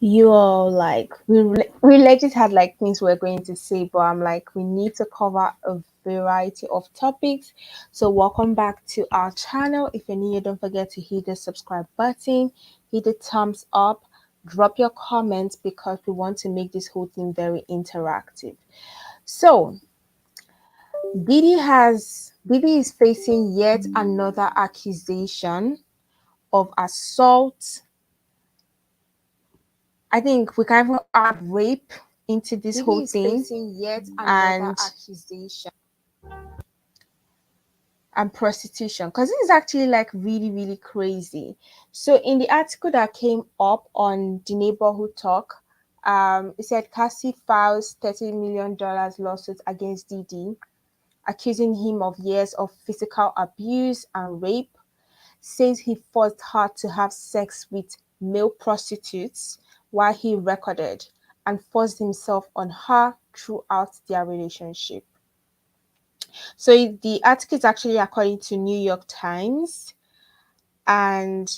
You all like we legit had like things we are going to say, but I'm like we need to cover a variety of topics. So welcome back to our channel. If you're new, don't forget to hit the subscribe button, hit the thumbs up, drop your comments because we want to make this whole thing very interactive. So Diddy is facing yet another accusation of assault. I think we can even add rape into this whole KeKe is thing facing yet another and accusation. prostitution because this is actually like really crazy. So in the article that came up on the neighborhood talk, it said Cassie files $30 million lawsuit against Diddy, accusing him of years of physical abuse and rape, says he forced her to have sex with male prostitutes while he recorded and forced himself on her throughout their relationship. So the article is actually according to New York Times and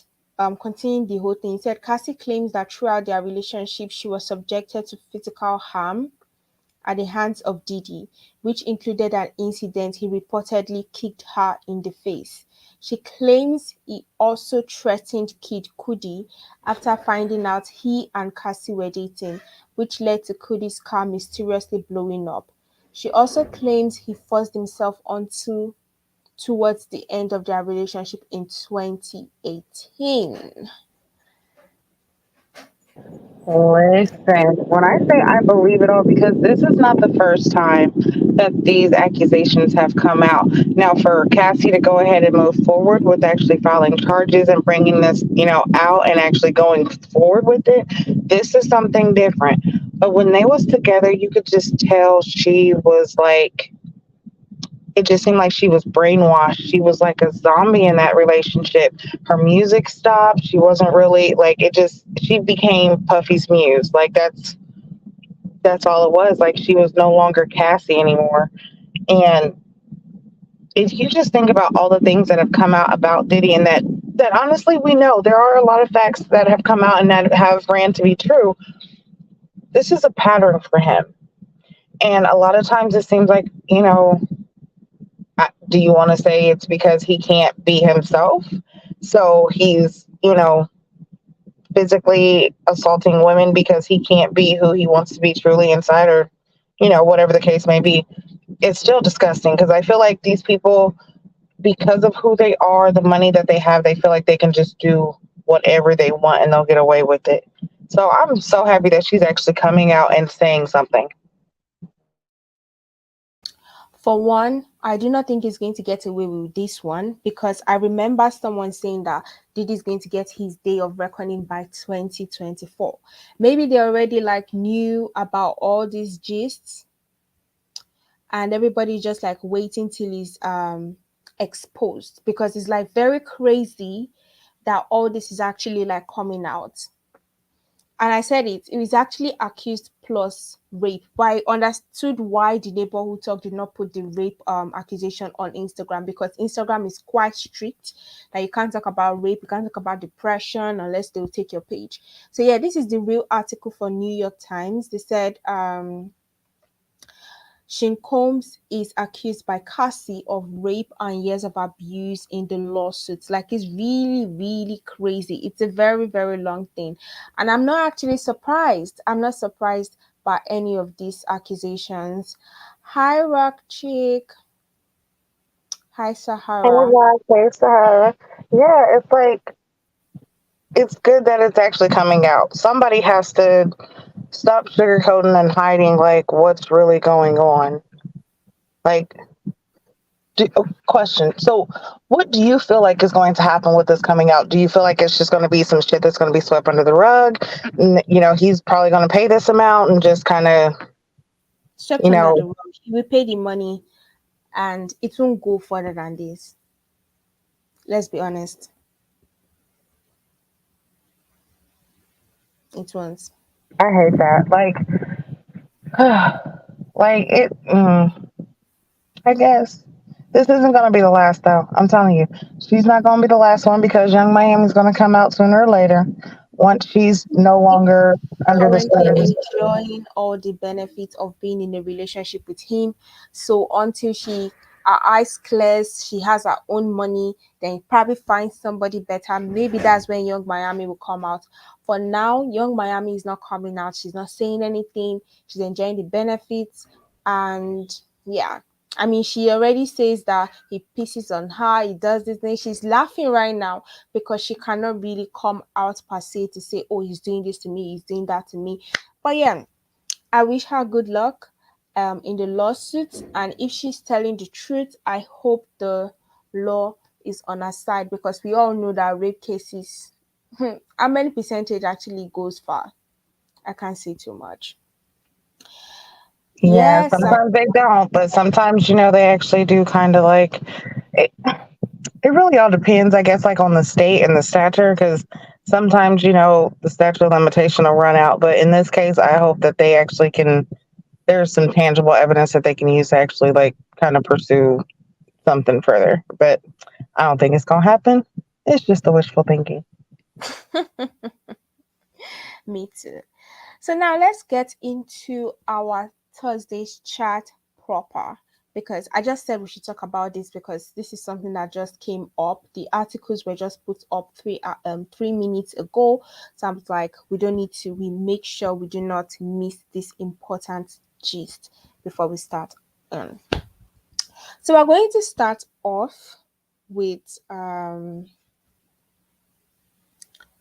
continuing the whole thing, it said Cassie claims that throughout their relationship she was subjected to physical harm at the hands of Diddy, which included an incident he reportedly kicked her in the face. She claims he also threatened Kid Cudi after finding out he and Cassie were dating, which led to Cudi's car mysteriously blowing up. She also claims he forced himself onto towards the end of their relationship in 2018. Listen, when I say I believe it all, because this is not the first time that these accusations have come out. Now, for Cassie to go ahead and move forward with actually filing charges and bringing this, out and actually going forward with it, this is something different. But when they was together, you could just tell she was like, it just seemed like she was brainwashed. She was like a zombie in that relationship. Her music stopped. She wasn't really like it just she became Puffy's muse. Like that's all it was. Like she was no longer Cassie anymore. And if you just think about all the things that have come out about Diddy and that honestly we know there are a lot of facts that have come out and that have ran to be true. This is a pattern for him. And a lot of times it seems like, do you want to say it's because he can't be himself? So he's, physically assaulting women because he can't be who he wants to be truly inside, or, whatever the case may be. It's still disgusting because I feel like these people, because of who they are, the money that they have, they feel like they can just do whatever they want and they'll get away with it. So I'm so happy that she's actually coming out and saying something. For one, I do not think he's going to get away with this one because I remember someone saying that Diddy is going to get his day of reckoning by 2024. Maybe they already like knew about all these gists and everybody just like waiting till he's exposed because it's like very crazy that all this is actually like coming out. And I said it was actually accused plus rape. But I understood why the neighborhood talk did not put the rape accusation on Instagram because Instagram is quite strict that you can't talk about rape, you can't talk about depression unless they'll take your page. So yeah, this is the real article for New York Times. They said Sean Combs is accused by Cassie of rape and years of abuse in the lawsuits. Like it's really crazy. It's a very long thing. And I'm not actually surprised. I'm not surprised by any of these accusations. Hi Rock Chick. Hi Hey, Sahara. guys, hey, Sahara. Yeah, it's like it's good that it's actually coming out. Somebody has to stop sugarcoating and hiding like what's really going on. Like, question. So, what do you feel like is going to happen with this coming out? Do you feel like it's just going to be some shit that's going to be swept under the rug? He's probably going to pay this amount and just kind of, Swept you under the know, rug. He will pay the money and it won't go further than this. Let's be honest. It won't. I hate that. Like it. I guess this isn't going to be the last, though. I'm telling you, she's not going to be the last one because Young Miami's going to come out sooner or later once she's no longer. Under the currently sun. enjoying all the benefits of being in a relationship with him. So until her eyes clears, she has her own money, then probably find somebody better. Maybe that's when Young Miami will come out. For now, Young Miami is not coming out. She's not saying anything. She's enjoying the benefits. And yeah, I mean, she already says that he pisses on her, he does this thing. She's laughing right now because she cannot really come out per se to say, oh, he's doing this to me, he's doing that to me. But yeah, I wish her good luck in the lawsuit. And if she's telling the truth, I hope the law is on her side because we all know that rape cases, how many percentage actually goes far? I can't say too much. Yeah, Yes, sometimes they don't, but sometimes, they actually do kind of like it, it really all depends, I guess, like on the state and the stature, because sometimes, the statute of limitation will run out. But in this case, I hope that they actually can, there's some tangible evidence that they can use to actually like kind of pursue something further. But I don't think it's going to happen. It's just the wishful thinking. me too. So now let's get into our Thursday's chat proper because I just said we should talk about this because this is something that just came up. The articles were just put up 3 minutes ago. So I was like, we don't need to. We make sure we do not miss this important gist before we start. Um, so we're going to start off with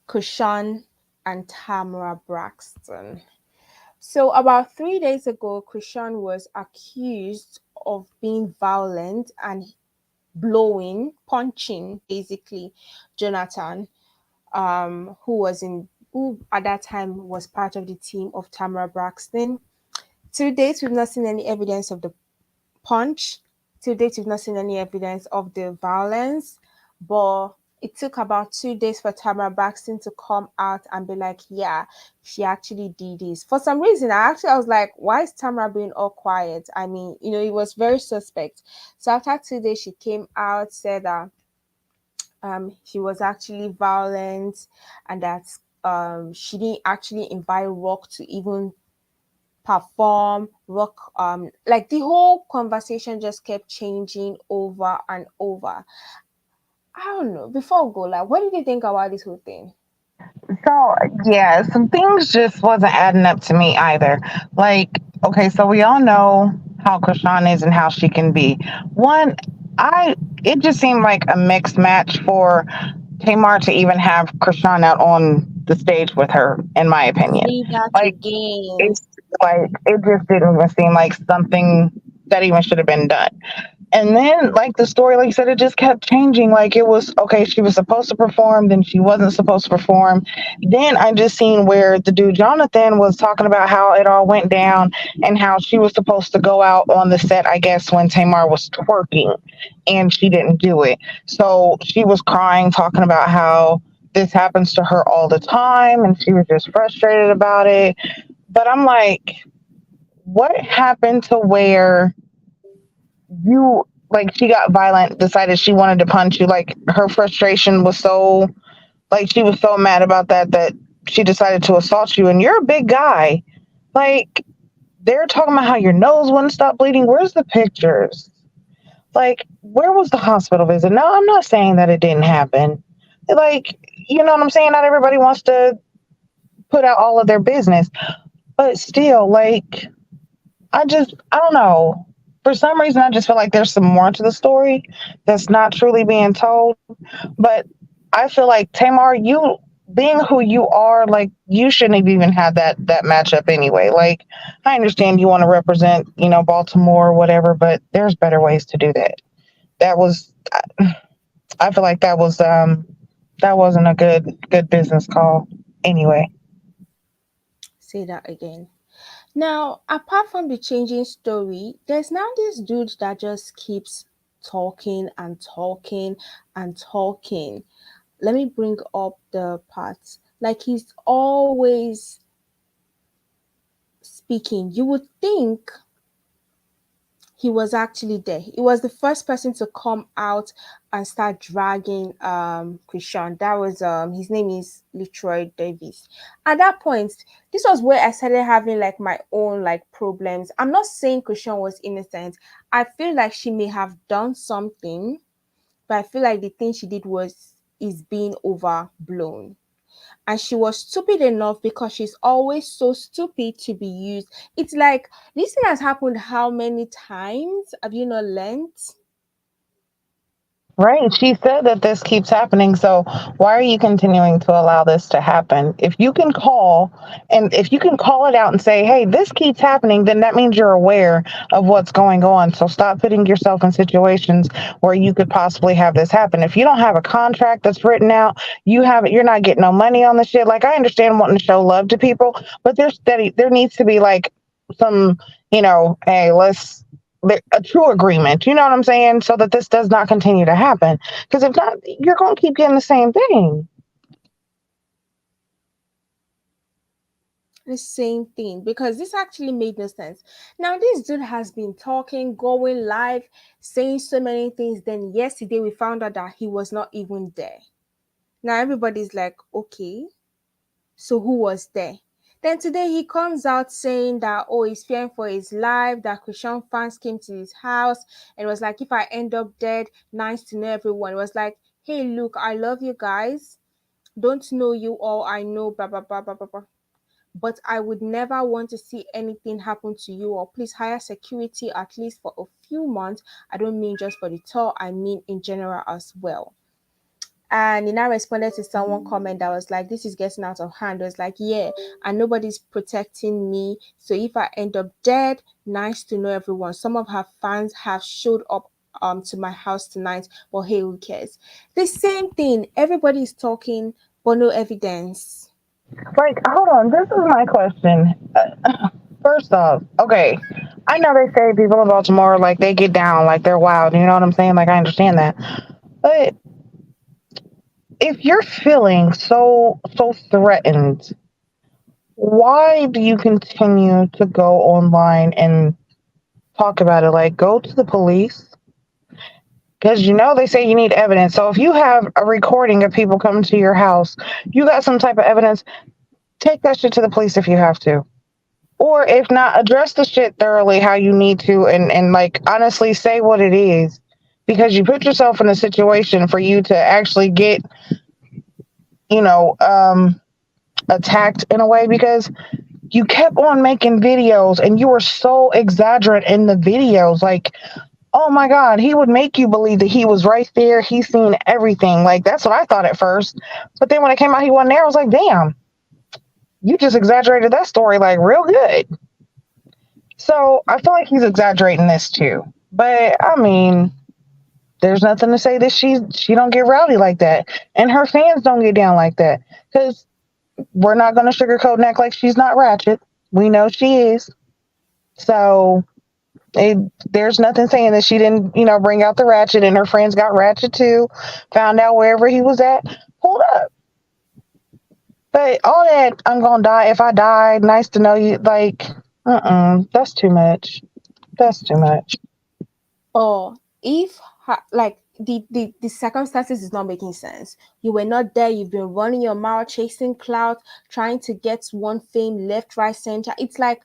Kushan and Tamara Braxton. So, about 3 days ago, Krishan was accused of being violent and punching basically Jonathan, who at that time was part of the team of Tamara Braxton. To date, we've not seen any evidence of the punch. To date, we've not seen any evidence of the violence, but it took about 2 days for Tamara Braxton to come out and be like, yeah, she actually did this. For some reason, I was like, why is Tamara being all quiet? I mean, it was very suspect. So after 2 days, she came out, said that she was actually violent and that she didn't actually invite Rock to even perform rock, like the whole conversation just kept changing over and over. I don't know, before we go, like, what did you think about this whole thing? So yeah, some things just wasn't adding up to me either. Like, okay, so we all know how Krishan is and how she can be. One, I it just seemed like a mixed match for Tamar to even have Krishan out on the stage with her, in my opinion. See that Like again. it's like it just didn't even seem like something that even should have been done. And then, like the story, like you said, it just kept changing. Like it was okay, she was supposed to perform, then she wasn't supposed to perform. Then I just seen where the dude Jonathan was talking about how it all went down and how she was supposed to go out on the set, I guess, when Tamar was twerking and she didn't do it. So she was crying, talking about how this happens to her all the time and she was just frustrated about it. But I'm like, what happened to where you like she got violent, decided she wanted to punch you, like her frustration was so like she was so mad about that she decided to assault you and you're a big guy. Like they're talking about how your nose wouldn't stop bleeding. Where's the pictures? Like where was the hospital visit? No, I'm not saying that it didn't happen. Like, you know what I'm saying? Not everybody wants to put out all of their business, but still, like I don't know. For some reason, I just feel like there's some more to the story that's not truly being told. But I feel like Tamar, you being who you are, like you shouldn't have even had that matchup anyway. Like I understand you want to represent, Baltimore or whatever, but there's better ways to do that. That was, I feel like that wasn't a good business call anyway. Say that again. Now, apart from the changing story, there's now this dude that just keeps talking and talking and talking. Let me bring up the parts. Like he's always speaking. You would think he was actually there. He was the first person to come out and start dragging Christian. That was his name is Leroy Davis. At that point, this was where I started having like my own like problems. I'm not saying Christian was innocent. I feel like she may have done something, but I feel like the thing she did was is being overblown. And she was stupid enough because she's always so stupid to be used. It's like this thing has happened how many times? Have you not learned? Right. She said that this keeps happening. So why are you continuing to allow this to happen? If you can call and if you can call it out and say, hey, this keeps happening, then that means you're aware of what's going on. So stop putting yourself in situations where you could possibly have this happen. If you don't have a contract that's written out, you're not getting no money on the shit. Like I understand wanting to show love to people, but there needs to be like some, hey, a true agreement, you know what I'm saying? So that this does not continue to happen. Because if not, you're going to keep getting the same thing. The same thing because this actually made no sense. Now, this dude has been talking, going live, saying so many things. Then, yesterday, we found out that he was not even there. Now, everybody's like, okay, so who was there? Then today he comes out saying that oh he's fearing for his life, that Christian fans came to his house and was like if I end up dead, nice to know everyone. It was like, hey look, I love you guys. Don't know you all, I know blah blah blah blah blah blah. But I would never want to see anything happen to you or please hire security at least for a few months. I don't mean just for the tour, I mean in general as well. And he now responded to someone comment that was like, this is getting out of hand. It was like, yeah, and nobody's protecting me. So if I end up dead, nice to know everyone. Some of her fans have showed up to my house tonight, but hey, who cares? The same thing. Everybody is talking, but no evidence. Like, hold on, this is my question. First off, okay, I know they say people in Baltimore, like, they get down, like, they're wild, you know what I'm saying? Like, I understand that. But if you're feeling so threatened, why do you continue to go online and talk about it? Like, go to the police. Because they say you need evidence. So if you have a recording of people coming to your house, you got some type of evidence, take that shit to the police if you have to. Or if not, address the shit thoroughly how you need to and like honestly say what it is. Because you put yourself in a situation for you to actually get, you know, um, attacked in a way because you kept on making videos and you were so exaggerate in the videos. Like, oh my God, he would make you believe that he was right there. He's seen everything. Like, that's what I thought at first. But then when it came out, he wasn't there. I was like, damn, you just exaggerated that story like real good. So I feel like he's exaggerating this too. But I mean, there's nothing to say that she don't get rowdy like that. And her fans don't get down like that. Because we're not going to sugarcoat and act like she's not ratchet. We know she is. So It, there's nothing saying that she didn't, bring out the ratchet and her friends got ratchet too, found out wherever he was at, pulled up. But all that, I'm going to die if I die, nice to know you, like, that's too much. That's too much. Or if like the circumstances is not making sense, you were not there, you've been running your mouth chasing clout, trying to get one fame left right center. It's like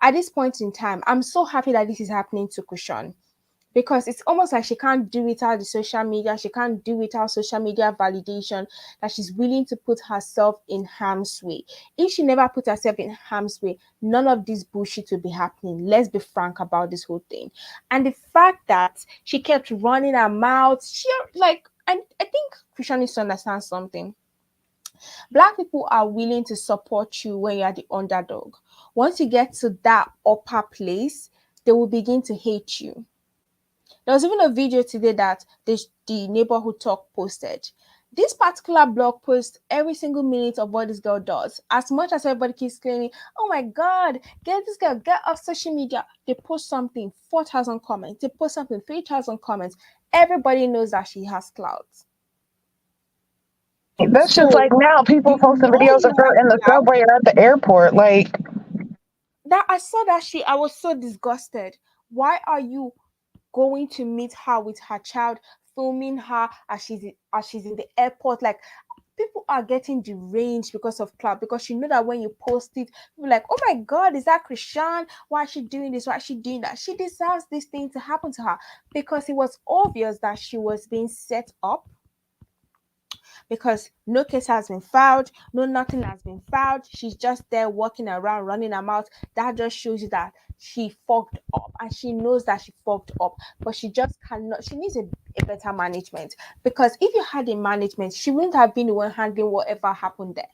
at this point in time I'm so happy that this is happening to Kushan because it's almost like she can't do without the social media, she can't do without social media validation, that she's willing to put herself in harm's way. If she never put herself in harm's way, none of this bullshit will be happening. Let's be frank about this whole thing. And the fact that she kept running her mouth, she like I think Christian needs to understand something. Black people are willing to support you when you're the underdog. Once you get to that upper place, they will begin to hate you. There was even a video today that the neighborhood talk posted. This particular blog post every single minute of what this girl does. As much as everybody keeps claiming, oh my God, get this girl, get off social media. They post something, 4,000 comments. They post something, 3,000 comments. Everybody knows that she has clout. That's just So like now people you posting know videos you of her have in the clout. subway or at the airport. Like, That I saw that she, I was so disgusted. Why are you going to meet her with her child filming her as she's in the airport. Like people are getting deranged because of cloud, because you know that when you post it, people are like, oh my god, is that Christian? Why is she doing this? Why is she doing that? She deserves this thing to happen to her, because it was obvious that she was being set up, because no case has been filed, no nothing has been filed. She's just there walking around, running her mouth. That just shows you that she fucked up, and she knows that she fucked up, but she just cannot. She needs a better management, because if you had a management, she wouldn't have been the one handling whatever happened there.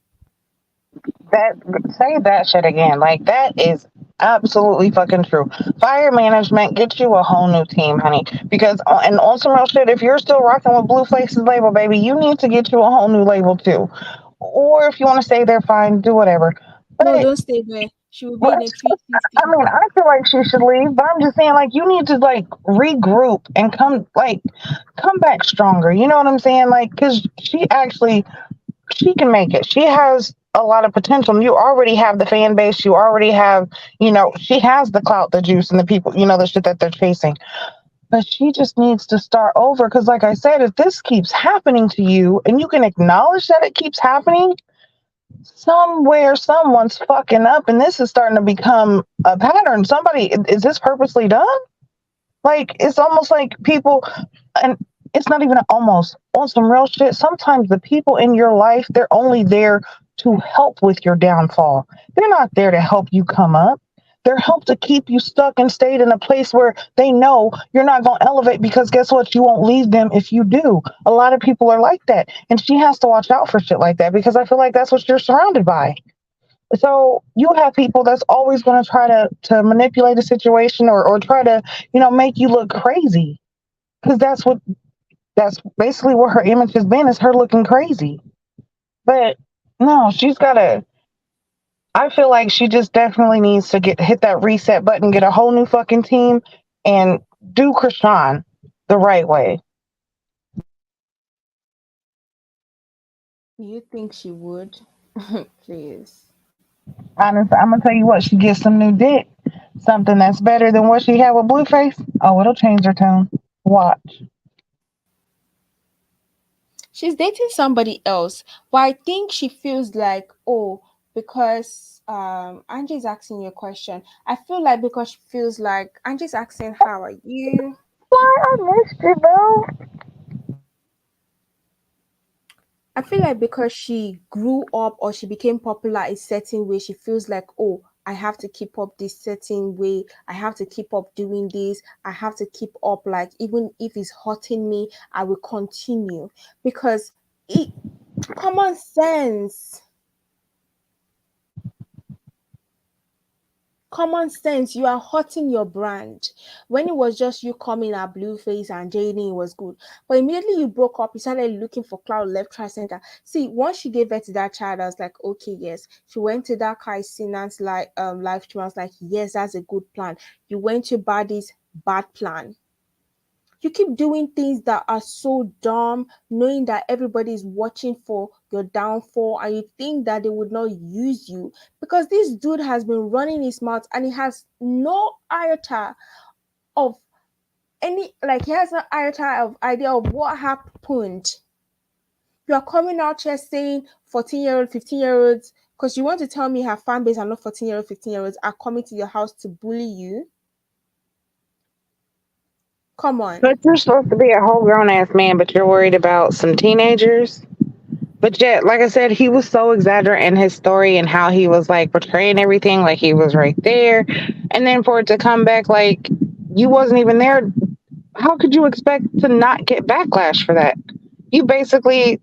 That say that shit again. Like that is absolutely fucking true. Fire management, get you a whole new team, honey. Because and on some real shit, if you're still rocking with Blueface's label, baby, you need to get you a whole new label too. Or if you want to stay there, fine, do whatever. No, But don't stay there. She will be but in a 360. I mean, I feel like she should leave, but I'm just saying, like, you need to like regroup and come back stronger. You know what I'm saying? Like, because she can make it. She has a lot of potential. You already have the fan base. You already have, she has the clout, the juice, and the people, the shit that they're chasing. But she just needs to start over. Because, like I said, if this keeps happening to you and you can acknowledge that it keeps happening, somewhere someone's fucking up. And this is starting to become a pattern. Is this purposely done? Like, it's almost like people, and it's not even almost on some real shit. Sometimes the people in your life, they're only there to help with your downfall. They're not there to help you come up. They're help to keep you stuck and stayed in a place where they know you're not going to elevate, because guess what? You won't leave them if you do. A lot of people are like that. And she has to watch out for shit like that, because I feel like that's what you're surrounded by. So you have people that's always going to try to manipulate a situation, or try to, make you look crazy. Because that's basically what her image has been, is her looking crazy. But no, I feel like she just definitely needs to hit that reset button, get a whole new fucking team, and do Krishan the right way. You think she would? Please. Honestly, I'm gonna tell you what, she gets some new dick, something that's better than what she had with Blueface. Oh, it'll change her tone. Watch. She's dating somebody else, but I think she feels like, oh, because Angie's asking you a question. I feel like because she feels like Angie's asking, how are you? Why I missed you, bro? I feel like because she grew up or she became popular a certain way, she feels like, oh, I have to keep up this certain way. I have to keep up doing this. I have to keep up, like, even if it's hurting me, I will continue. Because it common sense. Common sense, you are hurting your brand. When it was just you coming at Blueface and Jaden, it was good. But immediately you broke up, you started looking for cloud left, right, center. See, once she gave birth to that child, I was like, okay, yes. She went to that Kai Sinan's live stream. I was like, yes, that's a good plan. You went to Buddy's bad plan. You keep doing things that are so dumb, knowing that everybody is watching for your downfall, and you think that they would not use you, because this dude has been running his mouth and he has no iota of he has no iota of idea of what happened. You are coming out here saying 14-year-old, 15-year-olds, because you want to tell me her fan base are not 14-year-old, 15-year-olds are coming to your house to bully you? Come on. But you're supposed to be a whole grown ass man, but you're worried about some teenagers. But yet, like I said, he was so exaggerating in his story and how he was like portraying everything like he was right there. And then for it to come back like you wasn't even there, how could you expect to not get backlash for that? You basically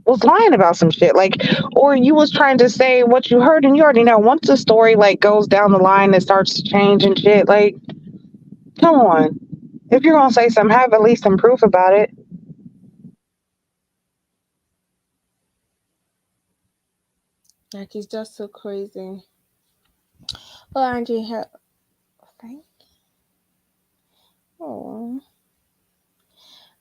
was lying about some shit. Like, or you was trying to say what you heard, and you already know once the story like goes down the line and starts to change and shit, like, come on. If you're gonna say something, have at least some proof about it. Like, it's just so crazy. Oh, Angie, thank. Oh.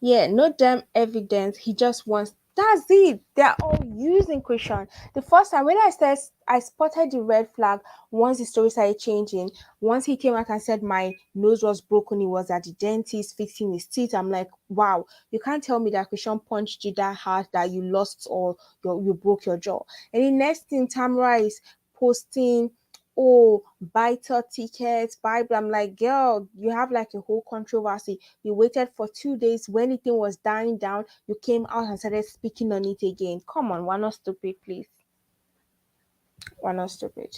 Yeah, no damn evidence. He just wants. That's it. They're all using Christian. The first time when I said I spotted the red flag once the story started changing. Once he came out and said my nose was broken, he was at the dentist fixing his teeth. I'm like, wow, you can't tell me that Christian punched you that hard that you lost or you broke your jaw. And the next thing, Tamara is posting, oh, buy third tickets, buy. I'm like, girl, you have like a whole controversy. You waited for 2 days when the thing was dying down. You came out and started speaking on it again. Come on, we're not stupid, please. We're not stupid.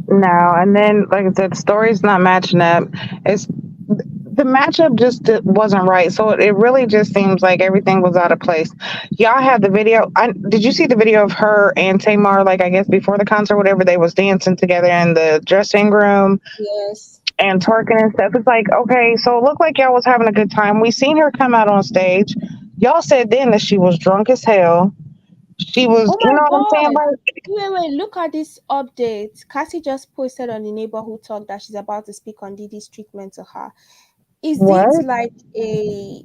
No, and then like I said, the story's not matching up. It's the matchup just wasn't right. So it really just seems like everything was out of place. Y'all had the video. Did you see the video of her and Tamar? Like I guess before the concert, whatever, they was dancing together in the dressing room Yes. and twerking and stuff. It's like okay, so it looked like y'all was having a good time. We seen her come out on stage. Y'all said then that she was drunk as hell. She was, Oh you my know what I'm saying? god. Like Wait, look at this update. Cassie just posted on the neighborhood talk that she's about to speak on Didi's treatment to her. Is it what? like a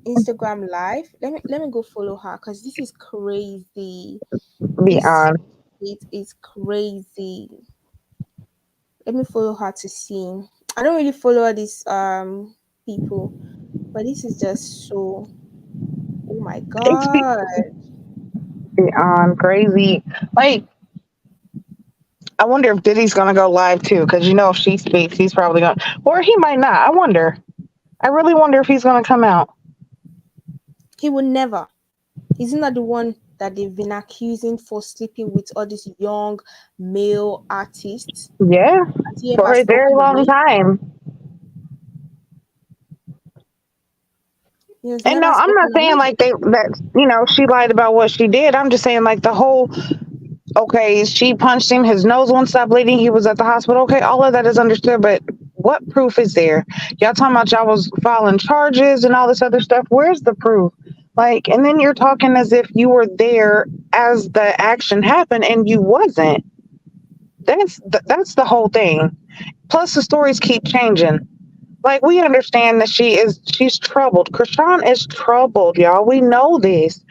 Instagram live? Let me go follow her because this is crazy. Be This honest. it is crazy. Let me follow her to see. I don't really follow all these people, but this is just so, oh my It's god. beyond crazy. Like I wonder if Diddy's gonna go live too, because you know if she speaks, he's probably gonna, or he might not. I wonder. I really wonder if he's gonna come out. He would never. He's not the one that they've been accusing for sleeping with all these young male artists. Yeah, Has he for ever a very spoken on long it? time. He has And no, never I'm not spoken on saying it. like they that she lied about what she did. I'm just saying like the whole okay, she punched him, his nose won't stop bleeding, he was at the hospital. Okay, all of that is understood, but what proof is there? Y'all talking about y'all was filing charges and all this other stuff. Where's the proof? Like, and then you're talking as if you were there as the action happened and you wasn't. That's the whole thing. Plus, the stories keep changing. Like, we understand that she's troubled. Krishan is troubled, y'all. We know this,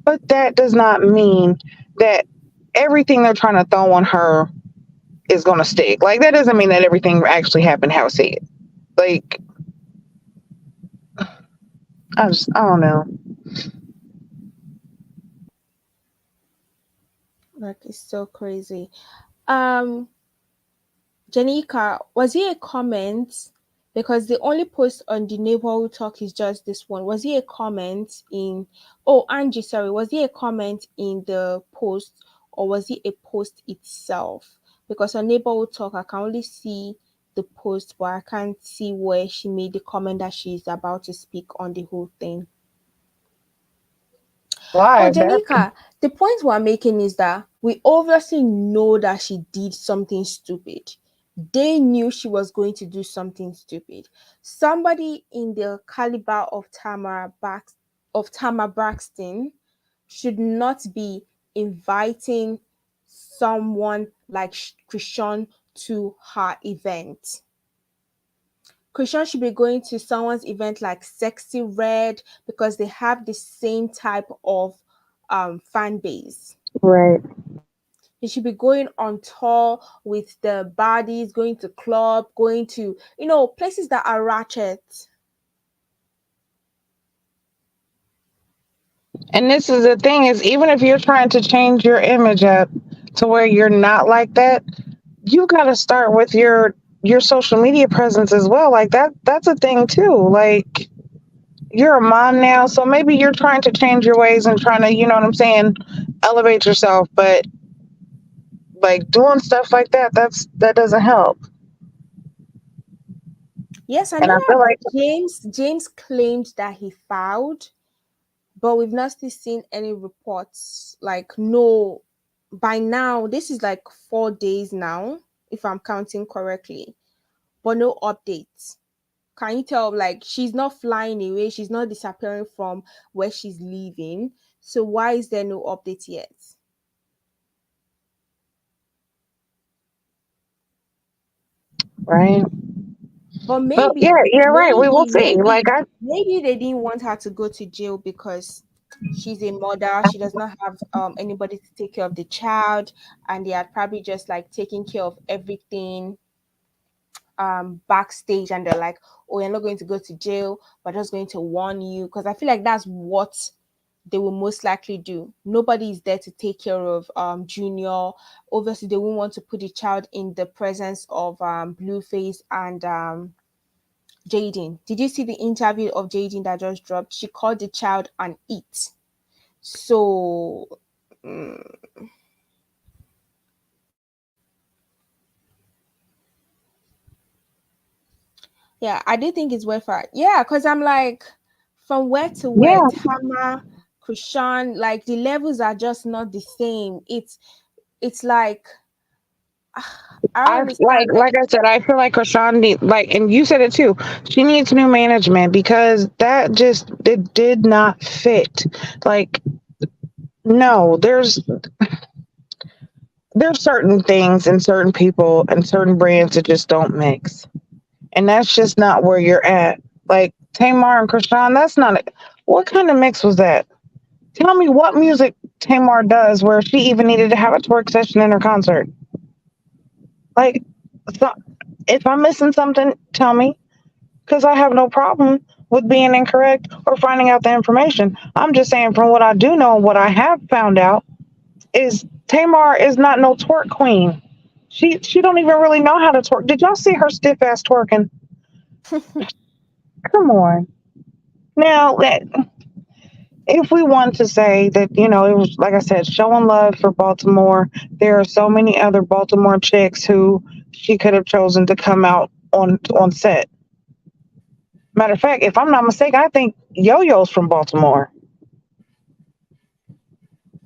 but that does not mean that everything they're trying to throw on her is going to stick. Like, that doesn't mean that everything actually happened how it said. Like, I don't know. Like it's so crazy. Um, Janika, was it a comment? Because the only post on the neighborhood talk is just this one. Was it a comment in? Oh, Angie, sorry. Was it a comment in the post or was it a post itself? Because on neighborhood talk, I can only see the post, but I can't see where she made the comment that she's about to speak on the whole thing. But Live. Janika, the point we're making is that we obviously know that she did something stupid. They knew she was going to do something stupid. Somebody in the caliber of Tamara Braxton should not be inviting someone like Krishan to her event. Christian should be going to someone's event like Sexy Red because they have the same type of fan base. Right. He should be going on tour with the baddies, going to club, going to places that are ratchet. And this is the thing is, even if you're trying to change your image up to where you're not like that, you got to start with your social media presence as well. Like that's a thing too. Like you're a mom now, so maybe you're trying to change your ways and trying to, you know what I'm saying, elevate yourself, but like doing stuff like that doesn't help. Yes, I And know I feel that like James claimed that he filed, but we've not still seen any reports. Like no, by now this is like 4 days now, if I'm counting correctly, but no updates. Can you tell? Like she's not flying away, she's not disappearing from where she's living. So why is there no update yet? right. But But yeah, you're right. We will see. maybe they didn't want her to go to jail because she's a mother, she does not have anybody to take care of the child, and they are probably just like taking care of everything backstage, and they're like, oh, you're not going to go to jail, we're just going to warn you, because I feel like that's what they will most likely do. Nobody is there to take care of Junior. Obviously, they won't want to put the child in the presence of Blueface and Jaden. Did you see the interview of Jaden that just dropped? She called the child an it. So yeah, I do think it's worth it. Yeah, because I'm like, from where to where, Yeah, Tama, Krishan, like the levels are just not the same. It's like I don't I understand. Like, like I said, I feel like Rashawn need like, and you said it too. She needs new management because that just it did not fit. Like, no, there's certain things and certain people and certain brands that just don't mix, and that's just not where you're at. Like Tamar and Krishan, that's not it. What kind of mix was that? Tell me what music Tamar does where she even needed to have a twerk session in her concert. Like, so, if I'm missing something, tell me, because I have no problem with being incorrect or finding out the information. I'm just saying from what I do know and what I have found out is Tamar is not no twerk queen. She don't even really know how to twerk. Did y'all see her stiff ass twerking? Come on. Now, if we want to say that, it was, like I said, showing love for Baltimore, there are so many other Baltimore chicks who she could have chosen to come out on set. Matter of fact, if I'm not mistaken, I think Yo-Yo's from Baltimore.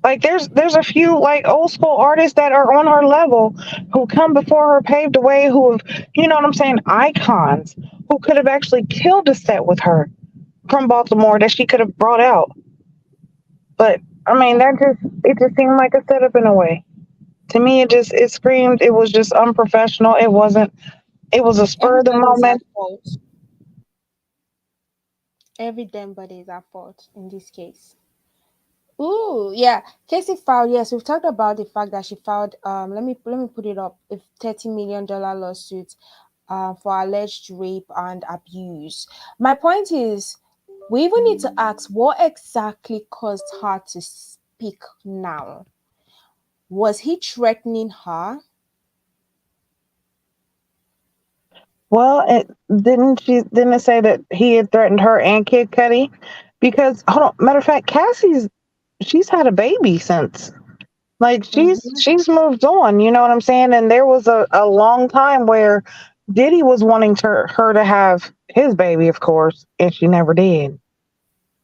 Like there's a few like old school artists that are on her level who come before her, paved the way, who have, what I'm saying, icons who could have actually killed a set with her from Baltimore that she could have brought out. But I mean, it just seemed like a setup in a way. To me, it screamed. It was just unprofessional. It wasn't. It was a spur of the everybody is at moment. fault. Every damn body is at fault in this case. Ooh, yeah. Casey filed. Yes, we've talked about the fact that she filed. Let me put it up. A $30 million lawsuit, for alleged rape and abuse. My point is, we even need to ask what exactly caused her to speak now. Was he threatening her? Well, didn't it say that he had threatened her and Kid Cudi? Because hold on, matter of fact, she's had a baby since. Like Mm-hmm. she's moved on, you know what I'm saying? And there was a long time where Diddy was wanting her to have his baby, of course, and she never did.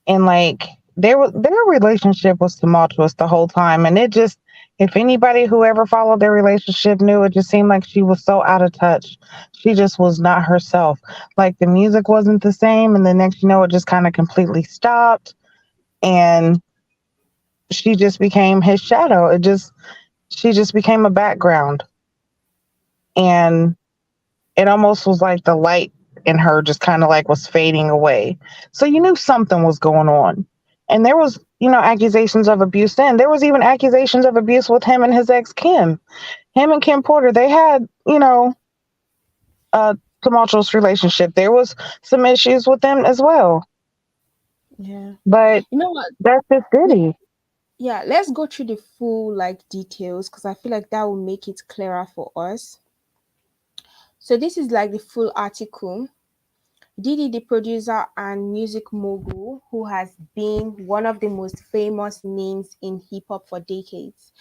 And like their relationship was tumultuous the whole time, and it just, if anybody who ever followed their relationship knew, it just seemed like she was so out of touch. She just was not herself. Like the music wasn't the same, and the next it just kind of completely stopped, and she just became his shadow. She just became a background, and it almost was like the light in her just kind of like was fading away. So you knew something was going on. And there was, accusations of abuse then. There was even accusations of abuse with him and his ex Kim. Him and Kim Porter, they had, a tumultuous relationship. There was some issues with them as well. Yeah. But You know what? that's just Diddy. Yeah, let's go through the full like details because I feel like that will make it clearer for us. So this is like the full article. Diddy, the producer and music mogul, who has been one of the most famous names in hip hop for decades,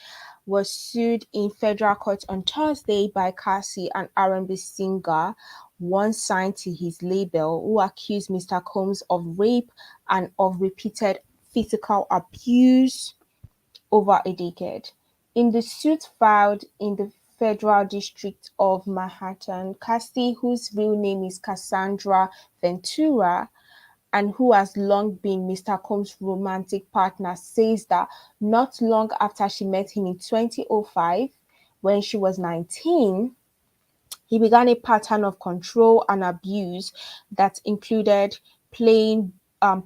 was sued in federal court on Thursday by Cassie, an R&B singer once signed to his label, who accused Mr. Combs of rape and of repeated physical abuse over a decade. In the suit filed in the Federal District of Manhattan, Cassie, whose real name is Cassandra Ventura, and who has long been Mr. Combs' romantic partner, says that not long after she met him in 2005, when she was 19, he began a pattern of control and abuse that included playing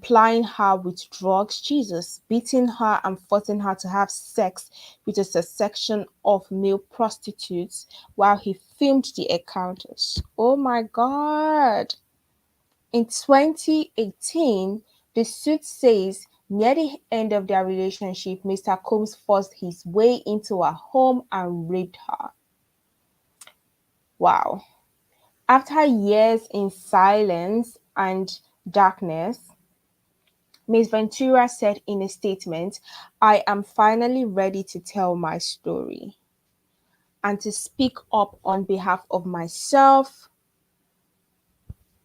plying her with drugs, Jesus, beating her and forcing her to have sex with a section of male prostitutes while he filmed the encounters. Oh my God. In 2018, the suit says near the end of their relationship, Mr. Combs forced his way into her home and raped her. Wow. After years in silence and darkness, Ms. Ventura said in a statement, I am finally ready to tell my story and to speak up on behalf of myself,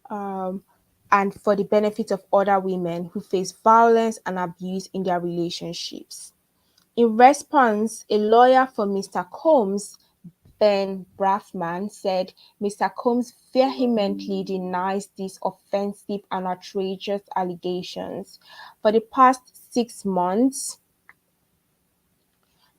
um, and for the benefit of other women who face violence and abuse in their relationships. In response, a lawyer for Mr. Combs, Ben Braffman, said Mr. Combs vehemently denies these offensive and outrageous allegations. For the past 6 months,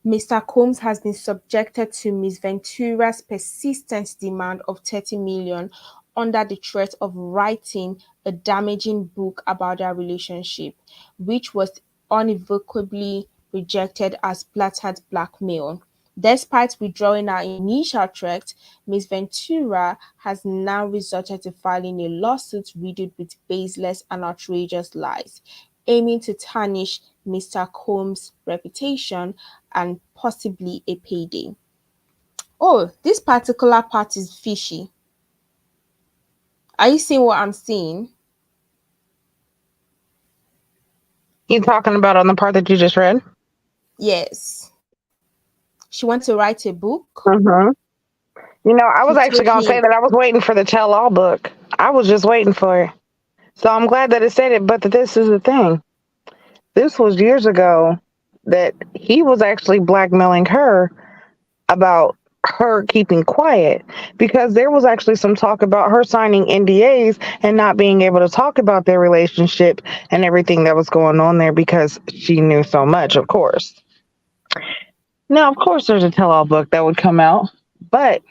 Mr. Combs has been subjected to Ms. Ventura's persistent demand of 30 million under the threat of writing a damaging book about their relationship, which was unequivocally rejected as blatant blackmail. Despite withdrawing her initial threat, Ms. Ventura has now resorted to filing a lawsuit riddled with baseless and outrageous lies, aiming to tarnish Mr. Combs' reputation and possibly a payday. Oh, this particular part is fishy. Are you seeing what I'm seeing? You talking about on the part that you just read? Yes. She wants to write a book. Mm-hmm. I She was actually told gonna say him, that I was waiting for the tell-all book. I was just waiting for it. So I'm glad that it said it. But this is the thing. This was years ago that he was actually blackmailing her about her keeping quiet because there was actually some talk about her signing NDAs and not being able to talk about their relationship and everything that was going on there because she knew so much, of course. Now, of course, there's a tell all book that would come out, but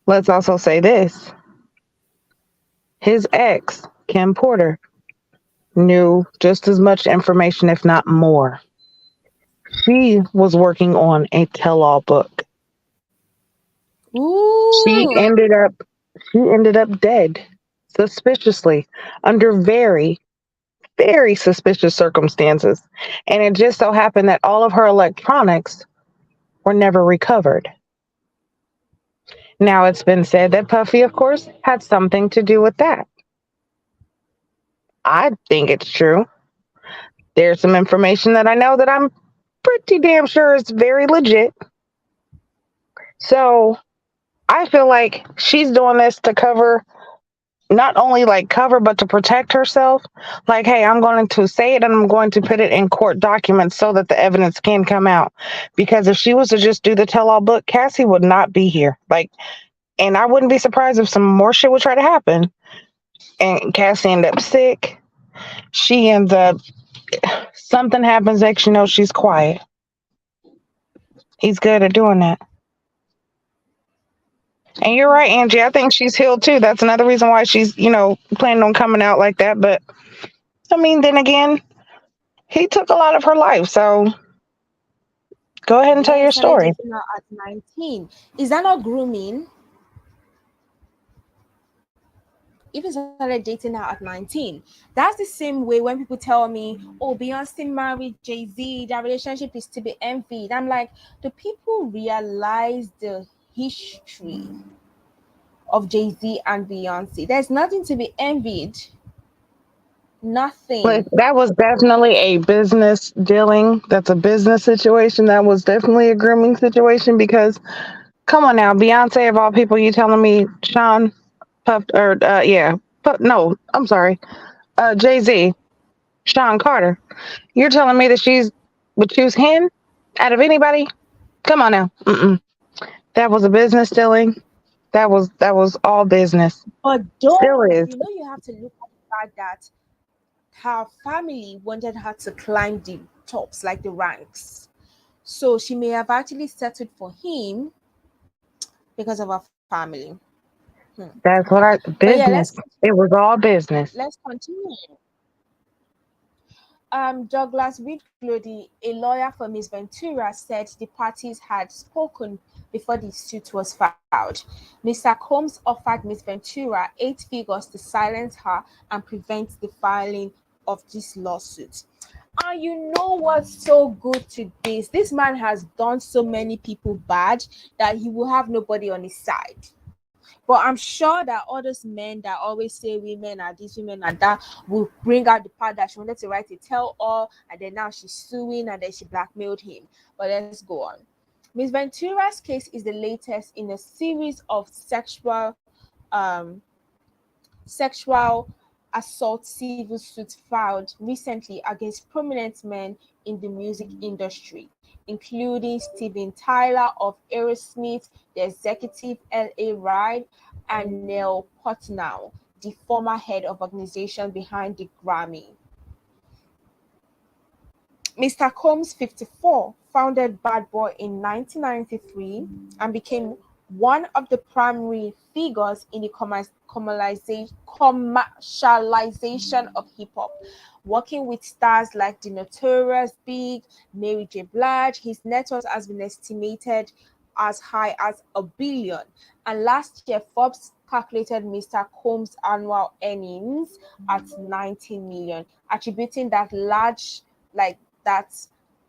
let's also say this: his ex, Kim Porter, knew just as much information, if not more. She was working on a tell all book. She ooh, ended up she ended up dead suspiciously under very, very suspicious circumstances. And it just so happened that all of her electronics were never recovered. Now it's been said that Puffy, of course, had something to do with that. I think it's true. There's some information that I know that I'm pretty damn sure is very legit. So I feel like she's doing this to cover, not only like cover, but to protect herself. Like, hey, I'm going to say it and I'm going to put it in court documents so that the evidence can come out. Because if she was to just do the tell all book, Cassie would not be here. Like, and I wouldn't be surprised if some more shit would try to happen. And Cassie end up sick. She ends up, something happens next, she's quiet. He's good at doing that. And you're right, Angie. I think she's healed too. That's another reason why she's, planning on coming out like that. But I mean, then again, he took a lot of her life. So go ahead and tell yeah, your started story. dating her at 19. Is that not grooming? If he started dating her at 19, that's the same way when people tell me, oh, Beyonce married Jay-Z, their relationship is to be envied. I'm like, do people realize the history of Jay-Z and Beyonce? There's nothing to be envied. But Nothing. that was definitely a business dealing. That's a business situation. That was definitely a grooming situation because come on now, Beyonce of all people, you telling me Sean Puff or yeah, no, I'm sorry, Jay Z, Sean Carter. You're telling me that she's would choose him out of anybody? Come on now. Mm-mm. That was a business dealing. That was all business. But Still though, is. you have to look at the fact that her family wanted her to climb the tops, like the ranks. So she may have actually settled for him because of her family. Hmm. That's what I But yeah, business. It was all business. let's continue. Douglas Whitglody, a lawyer for Miss Ventura, said the parties had spoken before the suit was filed. Mr. Combs offered Miss Ventura eight figures to silence her and prevent the filing of this lawsuit. And you know what's so good to this? This man has done so many people bad that he will have nobody on his side. But I'm sure that all those men that always say women are this, women are that, will bring out the part that she wanted to write a tell all, and then now she's suing and then she blackmailed him. But let's go on. Miss Ventura's case is the latest in a series of um, sexual assault civil suits filed recently against prominent men in the music industry, including Steven Tyler of Aerosmith, the executive L.A. Ride, and Neil Portnow, the former head of organization behind the Grammy. Mr. Combs, 54, founded Bad Boy in 1993 and became one of the primary figures in the commercialization of hip hop, working with stars like the Notorious Big, Mary J. Blige. His net worth has been estimated as high as $1 billion. And last year, Forbes calculated Mr. Combs' annual earnings at 90 million, attributing that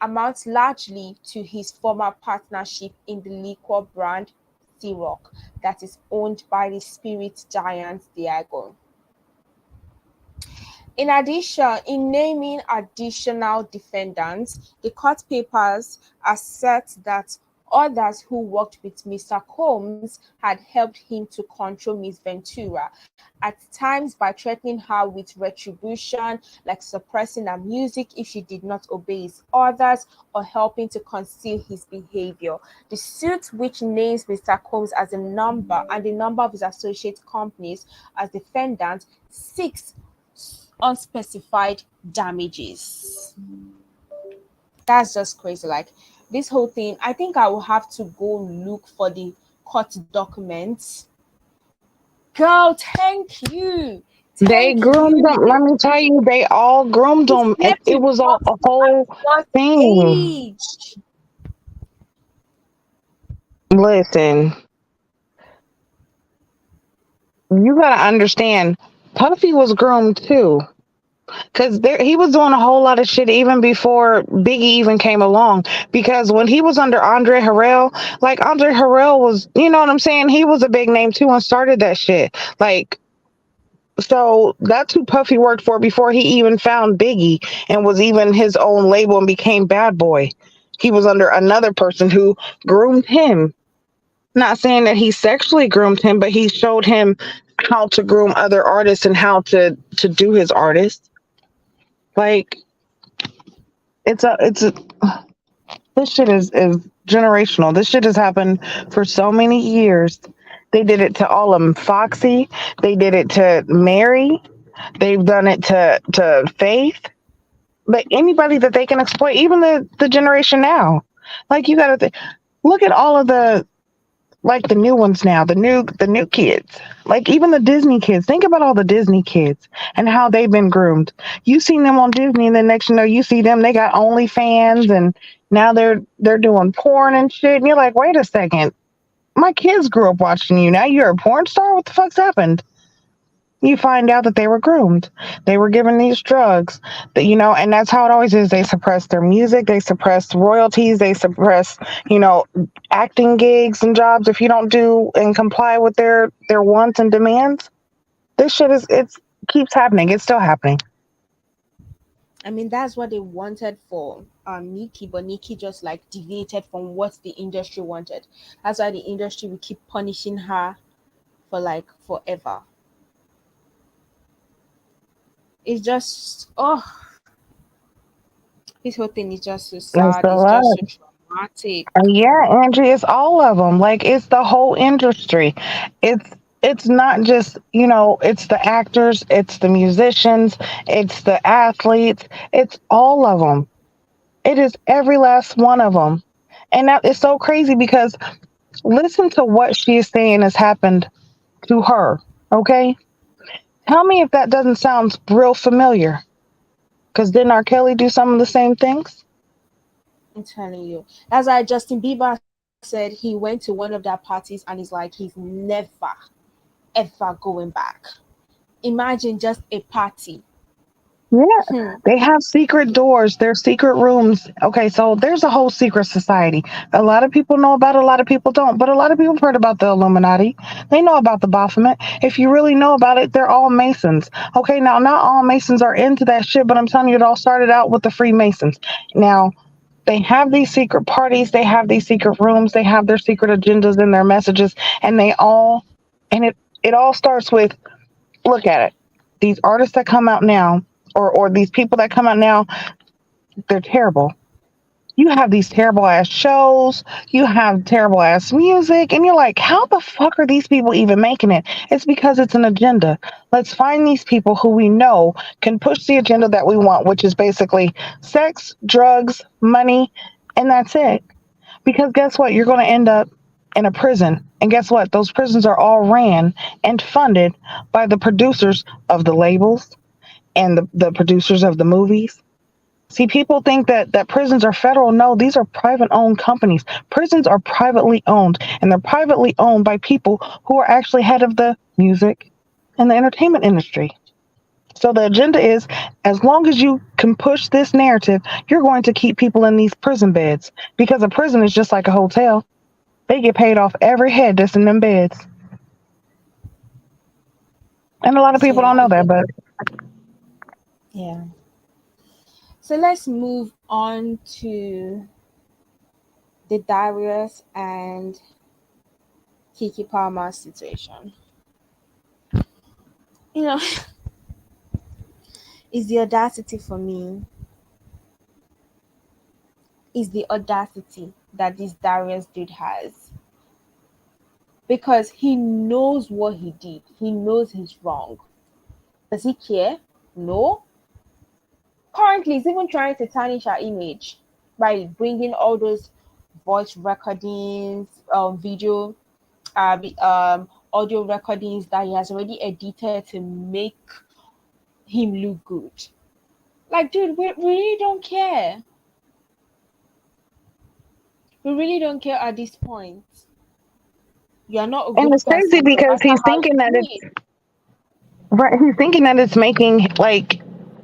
amounts largely to his former partnership in the liquor brand Ciroc that is owned by the spirit giant Diageo. In addition, in naming additional defendants, the court papers assert that others who worked with Mr. Combs had helped him to control Miss Ventura, at times by threatening her with retribution, like suppressing her music if she did not obey his orders or helping to conceal his behavior. The suit, which names Mr. Combs as a number and the number of his associate companies as defendants, seeks unspecified damages. That's just crazy. Like this whole thing, I think I will have to go look for the court documents. Girl, thank you. They Thank groomed you. them. Let me tell you, they all groomed He them. slept It with was a Puffy at whole what thing. age? Listen, you gotta understand, Puffy was groomed too. Because he was doing a whole lot of shit even before Biggie even came along. Because when he was under Andre Harrell, like Andre Harrell was, you know what I'm saying? He was a big name too and started that shit. Like, so that's who Puffy worked for before he even found Biggie and was even his own label and became Bad Boy. He was under another person who groomed him. Not saying that he sexually groomed him, but he showed him how to groom other artists and how to do his artist. Like it's a this shit is generational. This shit has happened for so many years. They did it to all of them. Foxy. They did it to Mary. They've done it to Faith. But anybody that they can exploit, even the generation now, like you gotta look at all of the like the new ones now, the new kids, like even the Disney kids. Think about all the Disney kids and how they've been groomed. You seen them on Disney, and the next you know, you see them, they got OnlyFans, and now they're doing porn and shit. And you're like, wait a second, my kids grew up watching you. Now you're a porn star. What the fuck's happened? You find out that they were groomed. They were given these drugs that, and that's how it always is. They suppress their music. They suppress royalties. They suppress, you know, acting gigs and jobs if you don't do and comply with their wants and demands. This shit it's keeps happening. It's still happening. I mean, that's what they wanted for Nikki, but Nikki just like deviated from what the industry wanted. That's why the industry will keep punishing her for like forever. It's just this whole thing is just so It's sad. a It's just lot. so traumatic. Yeah, Angie, it's all of them. Like it's the whole industry. It's it's not just, it's the actors, it's the musicians, it's the athletes, it's all of them. It is every last one of them. And that is so crazy because listen to what she is saying has happened to her. Okay? Tell me if that doesn't sound real familiar. Because didn't R. Kelly do some of the same things? I'm telling you. That's why Justin Bieber said he went to one of their parties and he's like, he's never, ever going back. Imagine just a party. Yeah, Hmm. they have secret doors. There's secret rooms. Okay, so there's a whole secret society. A lot of people know about it, a lot of people don't. But a lot of people have heard about the Illuminati. They know about the Baphomet. If you really know about it, they're all Masons. Okay, now not all Masons are into that shit, but I'm telling you, it all started out with the Freemasons. Now, they have these secret parties, they have these secret rooms, they have their secret agendas and their messages, and it all starts with, look at it. These artists that come out now, or these people that come out now, they're terrible. You have these terrible ass shows, you have terrible ass music, and you're like, how the fuck are these people even making it? It's because it's an agenda. Let's find these people who we know can push the agenda that we want, which is basically sex, drugs, money, and that's it. Because guess what? You're going to end up in a prison. And guess what? Those prisons are all ran and funded by the producers of the labels and the producers of the movies. See, people think that prisons are federal. No, these are private owned companies. Prisons are privately owned, and they're privately owned by people who are actually head of the music and the entertainment industry. So the agenda is, as long as you can push this narrative, you're going to keep people in these prison beds, because a prison is just like a hotel. They get paid off every head that's in them beds. And a lot of people Yeah, don't I know that, get. but Yeah. So let's move on to the Darius and Kiki Palmer situation. You know, is the audacity for me, is the audacity that this Darius dude has. Because he knows what he did. He knows he's wrong. Does he care? No. Currently, he's even trying to tarnish our image by bringing all those voice recordings, video, audio recordings that he has already edited to make him look good. Like, dude, we really don't care. We really don't care at this point. You're not a and good it's crazy person, no because matter how you do it. he's thinking that it's making like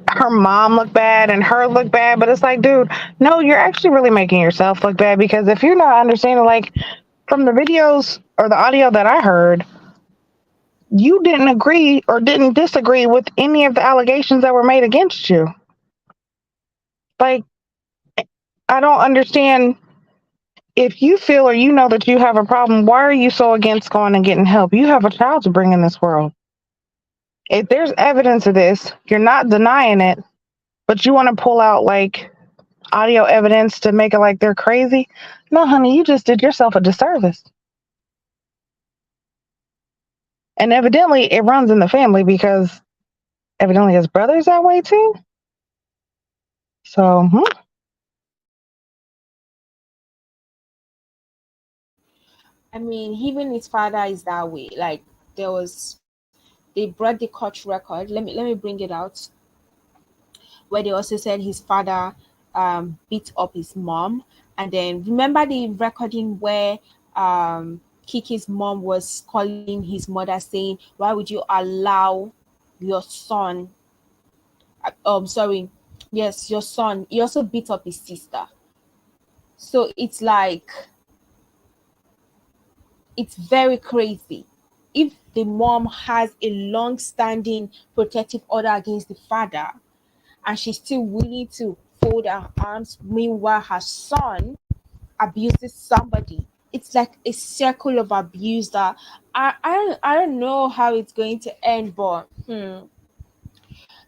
her mom look bad and her look bad, but it's like, dude, no, you're actually really making yourself look bad, because if you're not understanding, like, from the videos or the audio that I heard, you didn't agree or didn't disagree with any of the allegations that were made against you. Like, I don't understand. If you feel or you know that you have a problem, why are you so against going and getting help? You have a child to bring in this world. If there's evidence of this, you're not denying it, but you want to pull out like audio evidence to make it like they're crazy. No, honey, you just did yourself a disservice. And evidently it runs in the family, because evidently his brother's that way too. So, I mean, even his father is that way. Like, there was, they brought the court record. Let me bring it out, where they also said his father beat up his mom. And then remember the recording where Kiki's mom was calling his mother saying, "Why would you allow your son?" Sorry, yes, your son. He also beat up his sister. So it's like, it's very crazy. If the mom has a long-standing protective order against the father, and she's still willing to fold her arms, meanwhile her son abuses somebody, it's like a circle of abuse that I don't know how it's going to end, but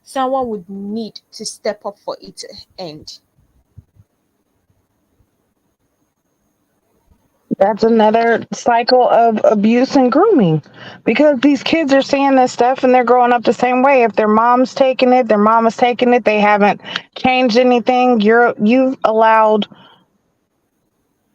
someone would need to step up for it to end. that's another cycle of abuse and grooming, because these kids are seeing this stuff and they're growing up the same way. If their mom's taking it, their mama's taking it, they haven't changed anything. You've allowed,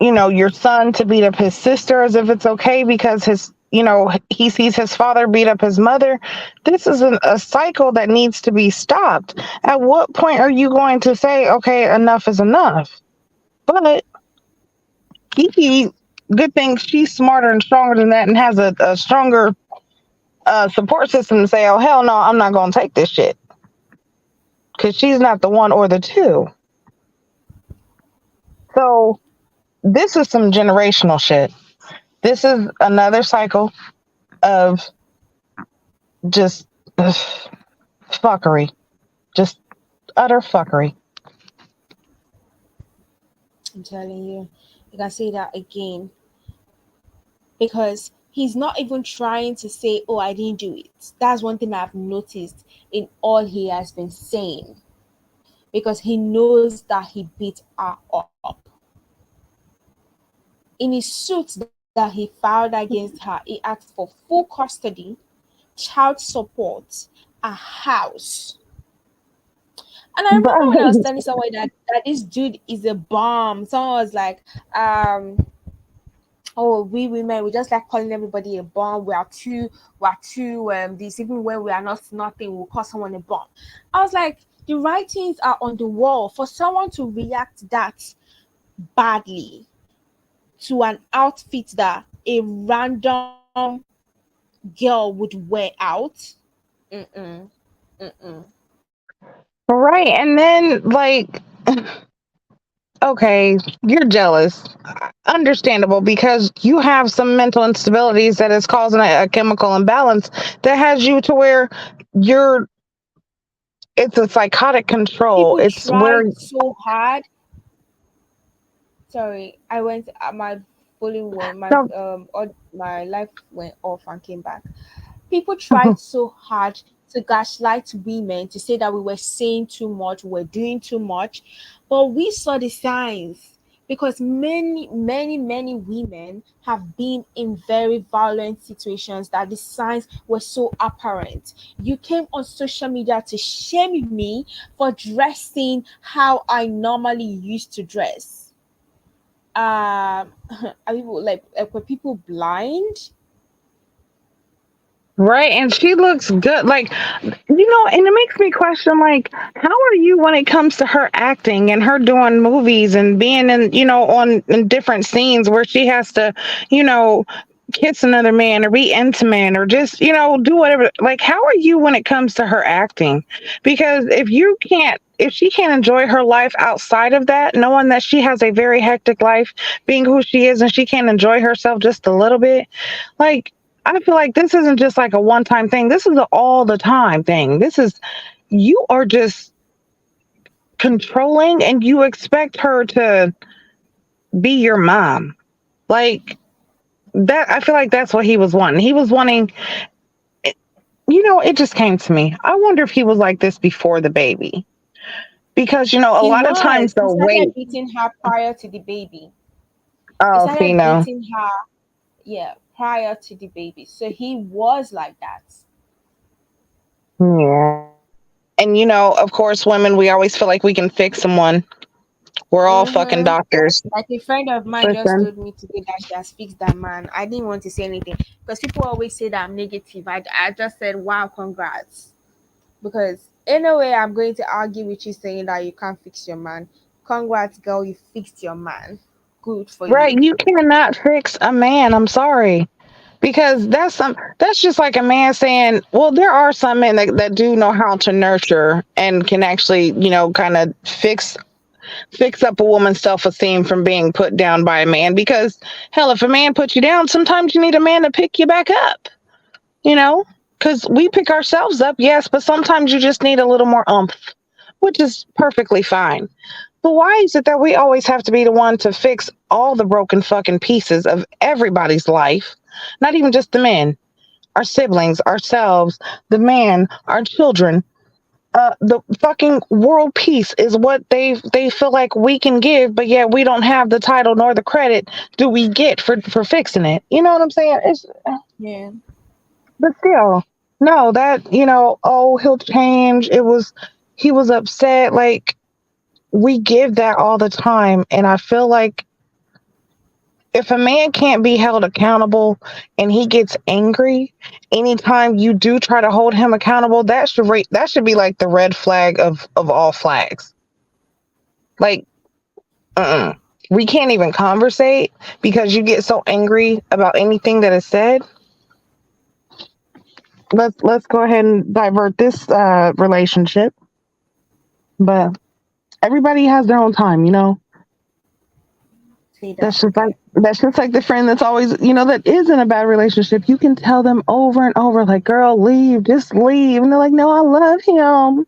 your son to beat up his sister as if it's okay because he sees his father beat up his mother. This is a cycle that needs to be stopped. At what point are you going to say, okay, enough is enough? But KeKe, good thing she's smarter and stronger than that and has a stronger support system to say, oh, hell no, I'm not going to take this shit. Because she's not the one or the two. So this is some generational shit. This is another cycle of just fuckery. Just utter fuckery. I'm telling you, you can say that again because he's not even trying to say, "Oh, I didn't do it." That's one thing I've noticed in all he has been saying because he knows that he beat her up. In his suit that he filed against her, he asked for full custody, child support, a house. And I remember when I was Right. telling someone that this dude is a bomb, someone was like, um, oh, we women, we just like calling everybody a bomb. We are too this, even when we are not nothing, we'll call someone a bomb. I was like, the writings are on the wall for someone to react that badly to an outfit that a random girl would wear out. Mm-mm, mm-mm. Right. And then, like, okay, you're jealous. Understandable because you have some mental instabilities that is causing a chemical imbalance that has you to where you're, it's a psychotic control. People It's where, tried so hard. Sorry, I went. My volume went. no, My life went off and came back. People tried so hard to gaslight women to say that we were saying too much, we were doing too much, but we saw the signs because many women have been in very violent situations that the signs were so apparent. You came on social media to shame me for dressing how I normally used to dress. Are people like were people blind? right. And she looks good. Like, and it makes me question, like, how are you when it comes to her acting and her doing movies and being on in different scenes where she has to, you know, kiss another man or be intimate or just, do whatever. Like, how are you when it comes to her acting? Because if she can't enjoy her life outside of that, knowing that she has a very hectic life, being who she is, and she can't enjoy herself just a little bit, like, I feel like this isn't just like a one time thing. This is an all the time thing. You are just controlling and you expect her to be your mom. Like that, I feel like that's what he was wanting. He was wanting, it just came to me. I wonder if he was like this before the baby. Because, a He lot of times was. He the started weight, beating her prior to the baby. He oh, see, started no. beating her, yeah, prior to the baby. So he was like that. Yeah. And, of course, women, we always feel like we can fix someone. We're all fucking Mm-hmm. doctors. Like a friend of mine just Listen. told me today that she has fixed that man. I didn't want to say anything because people always say that I'm negative. I just said, wow, congrats. Because in a way, I'm going to argue with you saying that you can't fix your man. Congrats, girl, you fixed your man. Good for Right. you. You cannot fix a man. I'm sorry. Because that's just like a man saying, well, there are some men that do know how to nurture and can actually, kind of fix up a woman's self-esteem from being put down by a man. Because hell, if a man puts you down, sometimes you need a man to pick you back up, you know? Because we pick ourselves up, yes, but sometimes you just need a little more oomph, which is perfectly fine. But why is it that we always have to be the one to fix all the broken fucking pieces of everybody's life? Not even just the men, our siblings, ourselves, the man, our children. The fucking world peace is what they feel like we can give, but yet we don't have the title nor the credit do we get for fixing it. You know what I'm saying? Yeah. But still, no, that oh, he'll change. He was upset. Like we give that all the time, and I feel like If a man can't be held accountable and he gets angry anytime you do try to hold him accountable, that should be like the red flag of all flags. Like, uh-uh. We can't even conversate because you get so angry about anything that is said. Let's go ahead and divert this relationship. But everybody has their own time, you know. Say that That's just like again. the friend that's always, that is in a bad relationship. You can tell them over and over, like, girl, leave, just leave. And they're like, no, I love him.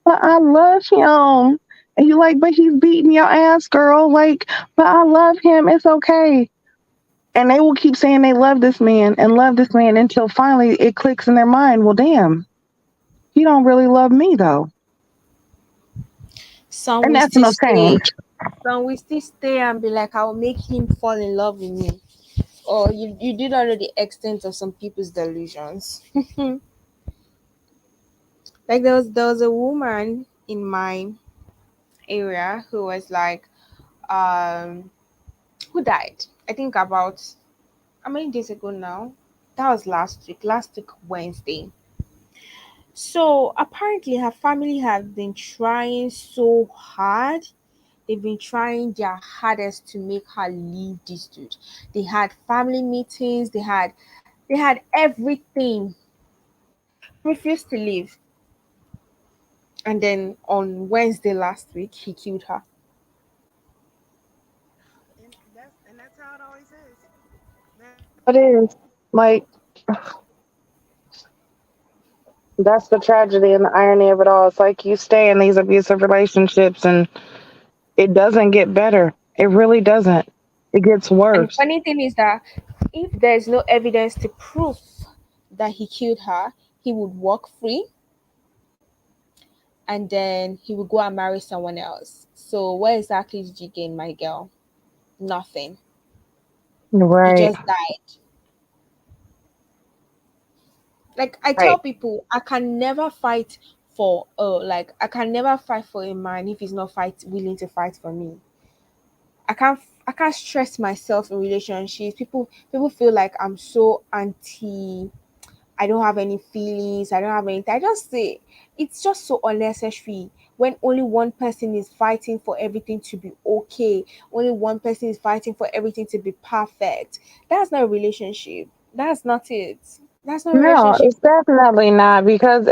But I love him. And you're like, but he's beating your ass, girl. Like, but I love him. It's okay. And they will keep saying they love this man until finally it clicks in their mind. Well, damn, he don't really love me though. Some And will that's still no change. stay. Some will still stay and be like, I'll make him fall in love with me. Or you did not know the extent of some people's delusions. Like there was a woman in my area who was like, um, who died. I think about how many days ago now? That was last week Wednesday. So apparently her family have been trying so hard. They've been trying their hardest to make her leave this dude. They had family meetings, they had everything. Refused to leave. And then on Wednesday last week he killed her. And that's how it always is. That's how it is. Like, that's the tragedy and the irony of it all. It's like you stay in these abusive relationships and it doesn't get better. It really doesn't. It gets And the worse. funny thing is that if there's no evidence to prove that he killed her, he would walk free and then he would go and marry someone else. So what exactly did you gain, my girl? Nothing. You Right. just died. Like I tell Right. people, I can never fight for a man if he's not willing to fight for me. I can't stress myself in relationships. People feel like I'm so anti. I don't have any feelings. I don't have anything. I just say it's just so unnecessary when only one person is fighting for everything to be okay. Only one person is fighting for everything to be perfect. That's not a relationship. That's not it. That's not a No, relationship. it's definitely not because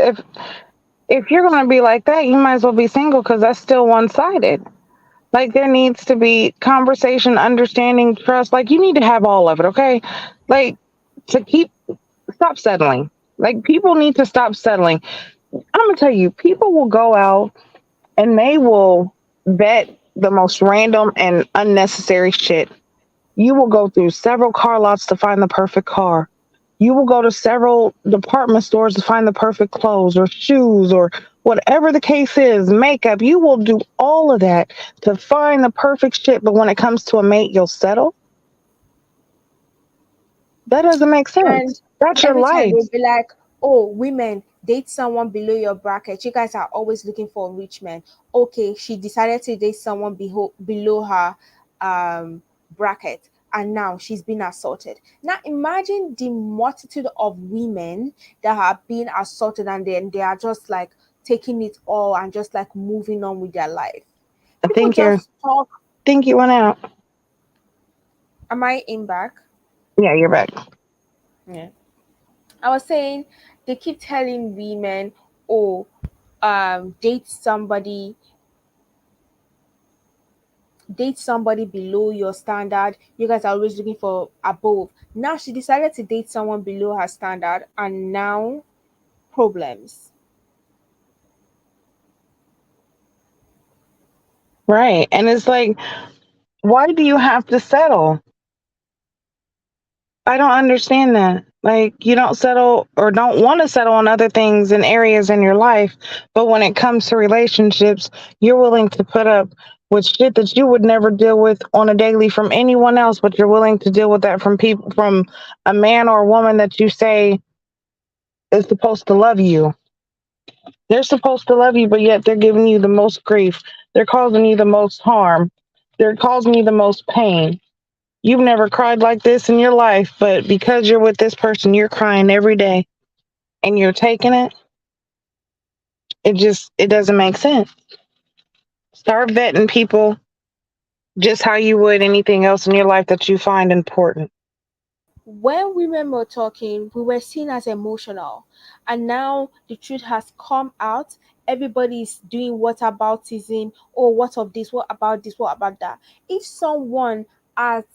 if you're going to be like that, you might as well be single because that's still one-sided. Like there needs to be conversation, understanding, trust. Like you need to have all of it, okay? Like to keep stop settling. Like people need to stop settling. I'm gonna tell you, people will go out and they will bet the most random and unnecessary shit. You will go through several car lots to find the perfect car. You will go to several department stores to find the perfect clothes or shoes or whatever the case is, makeup. You will do all of that to find the perfect shit. But when it comes to a mate, you'll settle. That doesn't make And sense. That's your every time life. they'll be like, oh, women, date someone below your bracket. You guys are always looking for a rich man. Okay, she decided to date someone below her bracket. And now she's been assaulted. Now imagine the multitude of women that have been assaulted and then they are just like taking it all and just like moving on with their life. I People think you're just talk. think you went out. Am I in back? Yeah, you're back. Yeah. I was saying they keep telling women, oh, date somebody below your standard. You guys are always looking for above. Now she decided to date someone below her standard, and now problems. Right. And it's like, why do you have to settle? I don't understand that. Like, you don't settle or don't want to settle on other things and areas in your life. But when it comes to relationships, you're willing to put up with shit that you would never deal with on a daily from anyone else, but you're willing to deal with that from people, from a man or a woman that you say is supposed to love you. They're supposed to love you, but yet they're giving you the most grief. They're causing you the most harm. They're causing you the most pain. You've never cried like this in your life, but because you're with this person, you're crying every day and you're taking it. It doesn't make sense. Start vetting people just how you would anything else in your life that you find important. When women were talking, we were seen as emotional. And now the truth has come out. Everybody's doing whataboutism. Oh, what of this? What about this? What about that? If someone at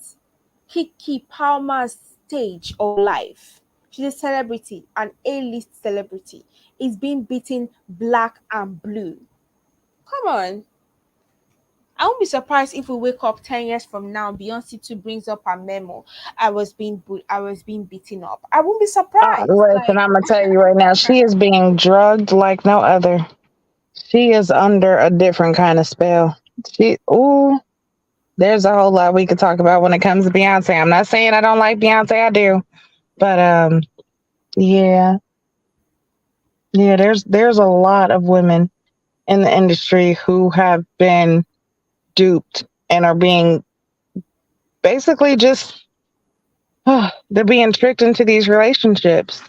KeKe Palmer's stage of life, she's a celebrity, an A-list celebrity, is being beaten black and blue. Come on. I won't be surprised if we wake up 10 years from now. Beyonce too brings up a memo. I was being beaten up. I won't be surprised. Listen, Like I'm gonna tell you right now, she is being drugged like no other. She is under a different kind of spell. Ooh, there's a whole lot we could talk about when it comes to Beyonce. I'm not saying I don't like Beyonce, I do, but yeah, yeah. There's a lot of women in the industry who have been duped and are being basically just they're being tricked into these relationships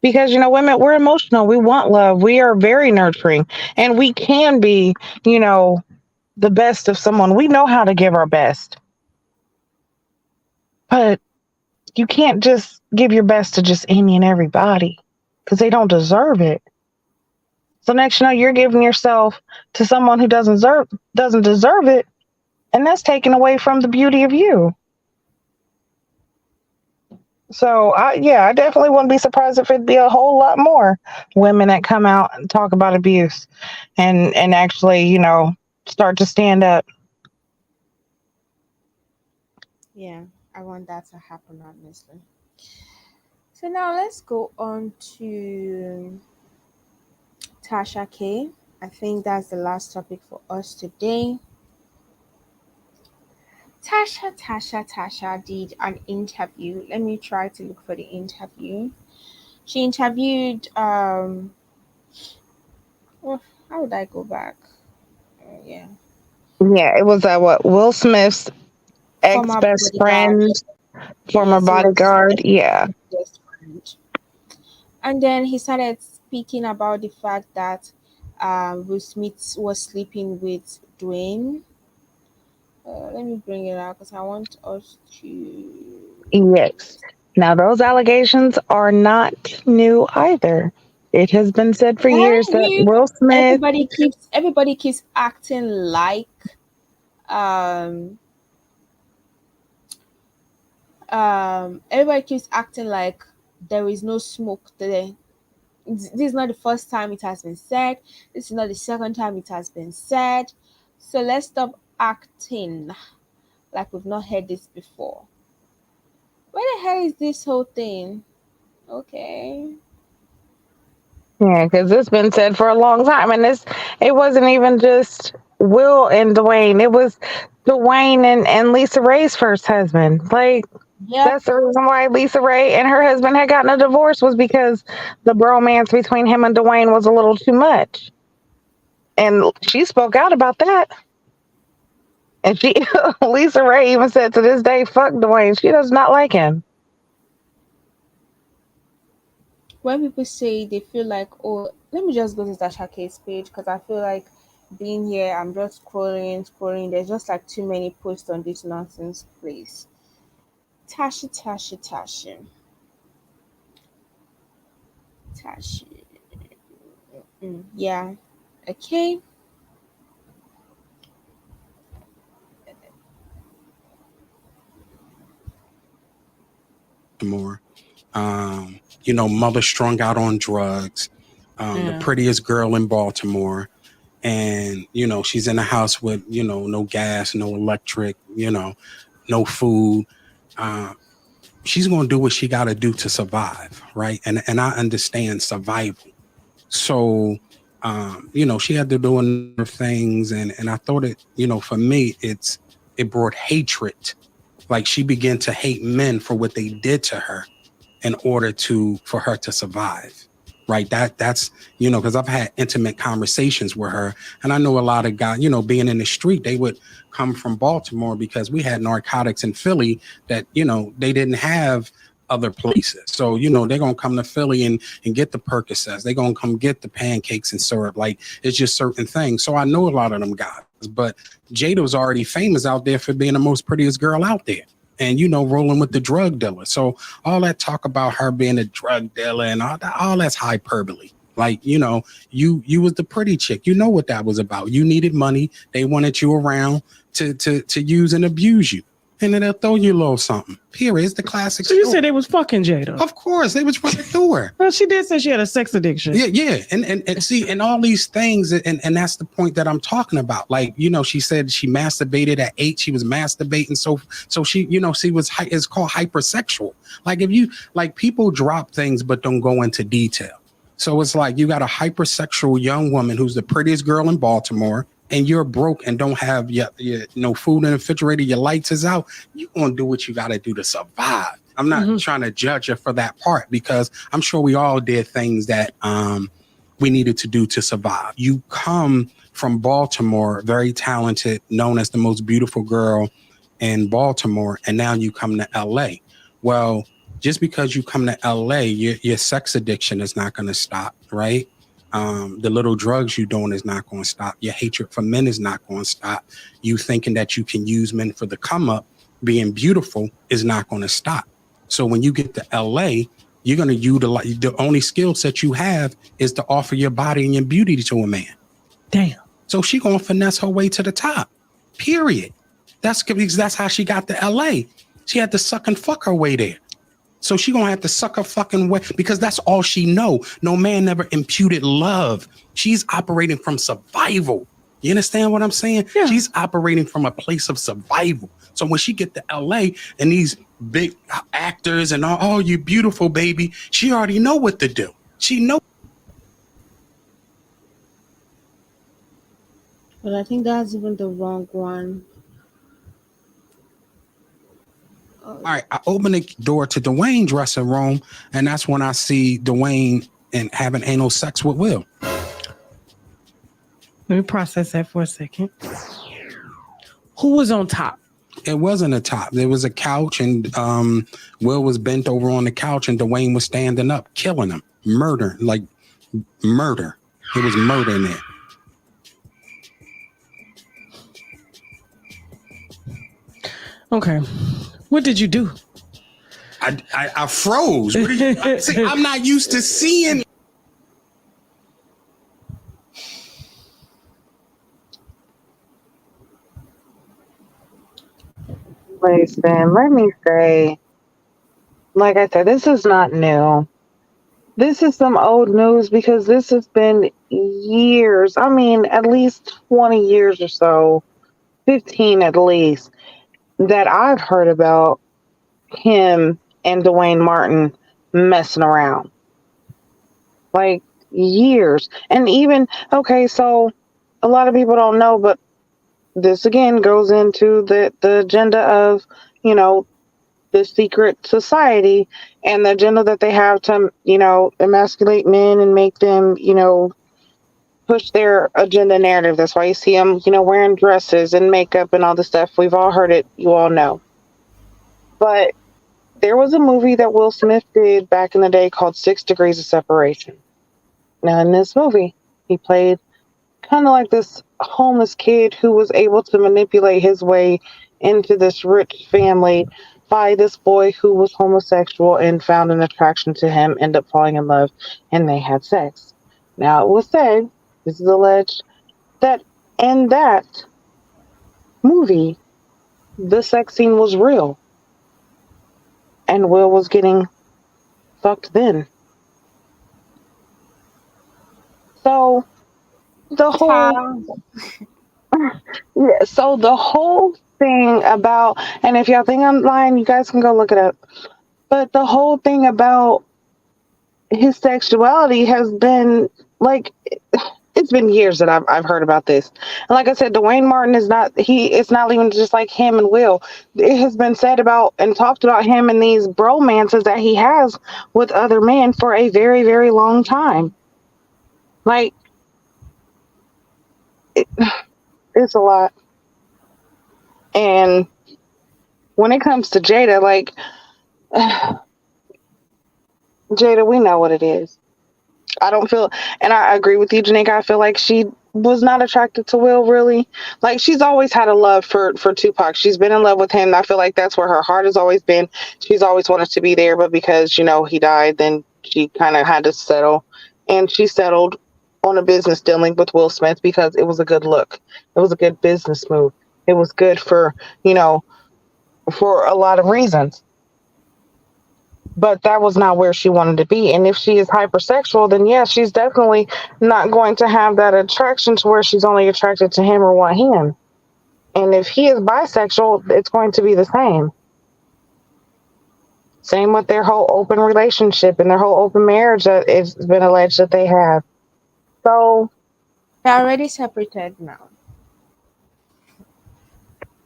because women, we're emotional, we want love, we are very nurturing, and we can be you know the best of someone. We know how to give our best, but you can't just give your best to just any and everybody because they don't deserve it. So next you're giving yourself to someone who doesn't deserve it, and that's taken away from the beauty of you. So I definitely wouldn't be surprised if it'd be a whole lot more women that come out and talk about abuse and actually, start to stand up. yeah, I want that to happen honestly. So now let's go on to Tasha K. I think that's the last topic for us today. Tasha did an interview. Let me try to look for the interview. She interviewed oh, how would I go back? Yeah. Yeah, it was what Will Smith's ex Former best bodyguard. friend, former Yes, it was bodyguard. Yeah, best friend. And then he started speaking about the fact that Will Smith was sleeping with Dwayne. Let me bring it out because I want us to. yes. Now those allegations are not new either. It has been said for years Thank that you. Will Smith. Everybody keeps acting like um everybody keeps acting like there is no smoke there. This is not the first time it has been said. This is not the second time it has been said. So let's stop acting like we've not heard this before. Where the hell is this whole thing? Okay. Yeah, because it's been said for a long time, and it wasn't even just Will and Dwayne. It was Dwayne and Lisa Ray's first husband. Like Yep. that's the reason why Lisa Ray and her husband had gotten a divorce, was because the bromance between him and Dwayne was a little too much. And she spoke out about that. And she Lisa Ray even said to this day, "Fuck Dwayne." She does not like him. When people say they feel like, oh, let me just go to Tasha K's page because I feel like being here, I'm just scrolling. There's just like too many posts on this nonsense place. Tashi. Yeah. Okay. Baltimore. Mother strung out on drugs, the Mm. prettiest girl in Baltimore. And, she's in a house with, no gas, no electric, no food. Uh, she's going to do what she got to do to survive. Right. And I understand survival. So, she had to do a number of things. And I thought for me, it brought hatred. Like she began to hate men for what they did to her in order for her to survive. right? That's because I've had intimate conversations with her, and I know a lot of guys, being in the street, they would come from Baltimore because we had narcotics in Philly that they didn't have other places. So they're gonna come to Philly and get the Percocets. They're gonna come get the pancakes and syrup. Like it's just certain things. So I know a lot of them guys, but Jada was already famous out there for being the most prettiest girl out there. And rolling with the drug dealer. So all that talk about her being a drug dealer and all that's hyperbole. Like, you was the pretty chick. You know what that was about. You needed money. They wanted you around to use and abuse you. And then they'll throw you a little something. Period. It's the classic. So you said they was fucking Jada. Of course, they was running through her. Well, she did say she had a sex addiction. Yeah. And see, and all these things, and that's the point that I'm talking about. Like, she said she masturbated at 8. She was masturbating. So she, she was, it's called hypersexual. Like if you, like people drop things, but don't go into detail. So it's like you got a hypersexual young woman who's the prettiest girl in Baltimore, and you're broke and don't have your no food in the refrigerator, your lights is out, you're going to do what you got to do to survive. I'm not trying to judge her for that part because I'm sure we all did things that we needed to do to survive. You come from Baltimore, very talented, known as the most beautiful girl in Baltimore, and now you come to LA. Well, just because you come to LA, your sex addiction is not going to stop, right? The little drugs you're doing is not going to stop. Your hatred for men is not going to stop. You thinking that you can use men for the come up, being beautiful, is not going to stop. So when you get to LA, you're going to utilize the only skill set you have is to offer your body and your beauty to a man. Damn. So she going to finesse her way to the top. Period. That's how she got to LA. She had to suck and fuck her way there. So she gonna have to suck her fucking way because that's all she know. No man never imputed love. She's operating from survival. You understand what I'm saying? Yeah. She's operating from a place of survival. So when she get to LA and these big actors and all, oh, you beautiful baby, she already know what to do. She know. But I think that's even the wrong one. All right, I open the door to Dwayne's dressing room, and that's when I see Dwayne and having anal sex with Will. Let me process that for a second. Who was on top? It wasn't a top. There was a couch, and Will was bent over on the couch, and Dwayne was standing up, killing him. Murder. It was murder in there. Okay. What did you do? I froze. See, I'm not used to seeing. Listen, let me say, like I said, this is not new. This is some old news because this has been years. I mean, at least 20 years or so, 15 at least, that I've heard about him and Dwayne Martin messing around. Like years. And even, okay, so a lot of people don't know, but this again goes into the agenda of, the secret society and the agenda that they have to, emasculate men and make them, push their agenda narrative. That's why you see them, wearing dresses and makeup and all the stuff. We've all heard it. You all know. But there was a movie that Will Smith did back in the day called 6 Degrees of Separation. Now, in this movie, he played kind of like this homeless kid who was able to manipulate his way into this rich family by this boy who was homosexual and found an attraction to him, ended up falling in love, and they had sex. Now, it was said, this is alleged, that in that movie, the sex scene was real. And Will was getting fucked then. So the whole thing about, and if y'all think I'm lying, you guys can go look it up. But the whole thing about his sexuality has been like, It's been years that I've heard about this. And like I said, Dwayne Martin is not he. It's not even just like him and Will. It has been said about and talked about him and these bromances that he has with other men for a very very long time. Like it, it's a lot. And when it comes to Jada, like Jada, we know what it is. I don't feel, and I agree with you, Janika. I feel like she was not attracted to Will really. Like she's always had a love for Tupac. She's been in love with him. And I feel like that's where her heart has always been. She's always wanted to be there, but because he died, then she kind of had to settle, and she settled on a business dealing with Will Smith because it was a good look. It was a good business move. It was good for for a lot of reasons, but that was not where she wanted to be. And if she is hypersexual, then yeah, she's definitely not going to have that attraction to where she's only attracted to him or want him. And if he is bisexual, it's going to be the same. Same with their whole open relationship and their whole open marriage that it's been alleged that they have. So They're already separated now.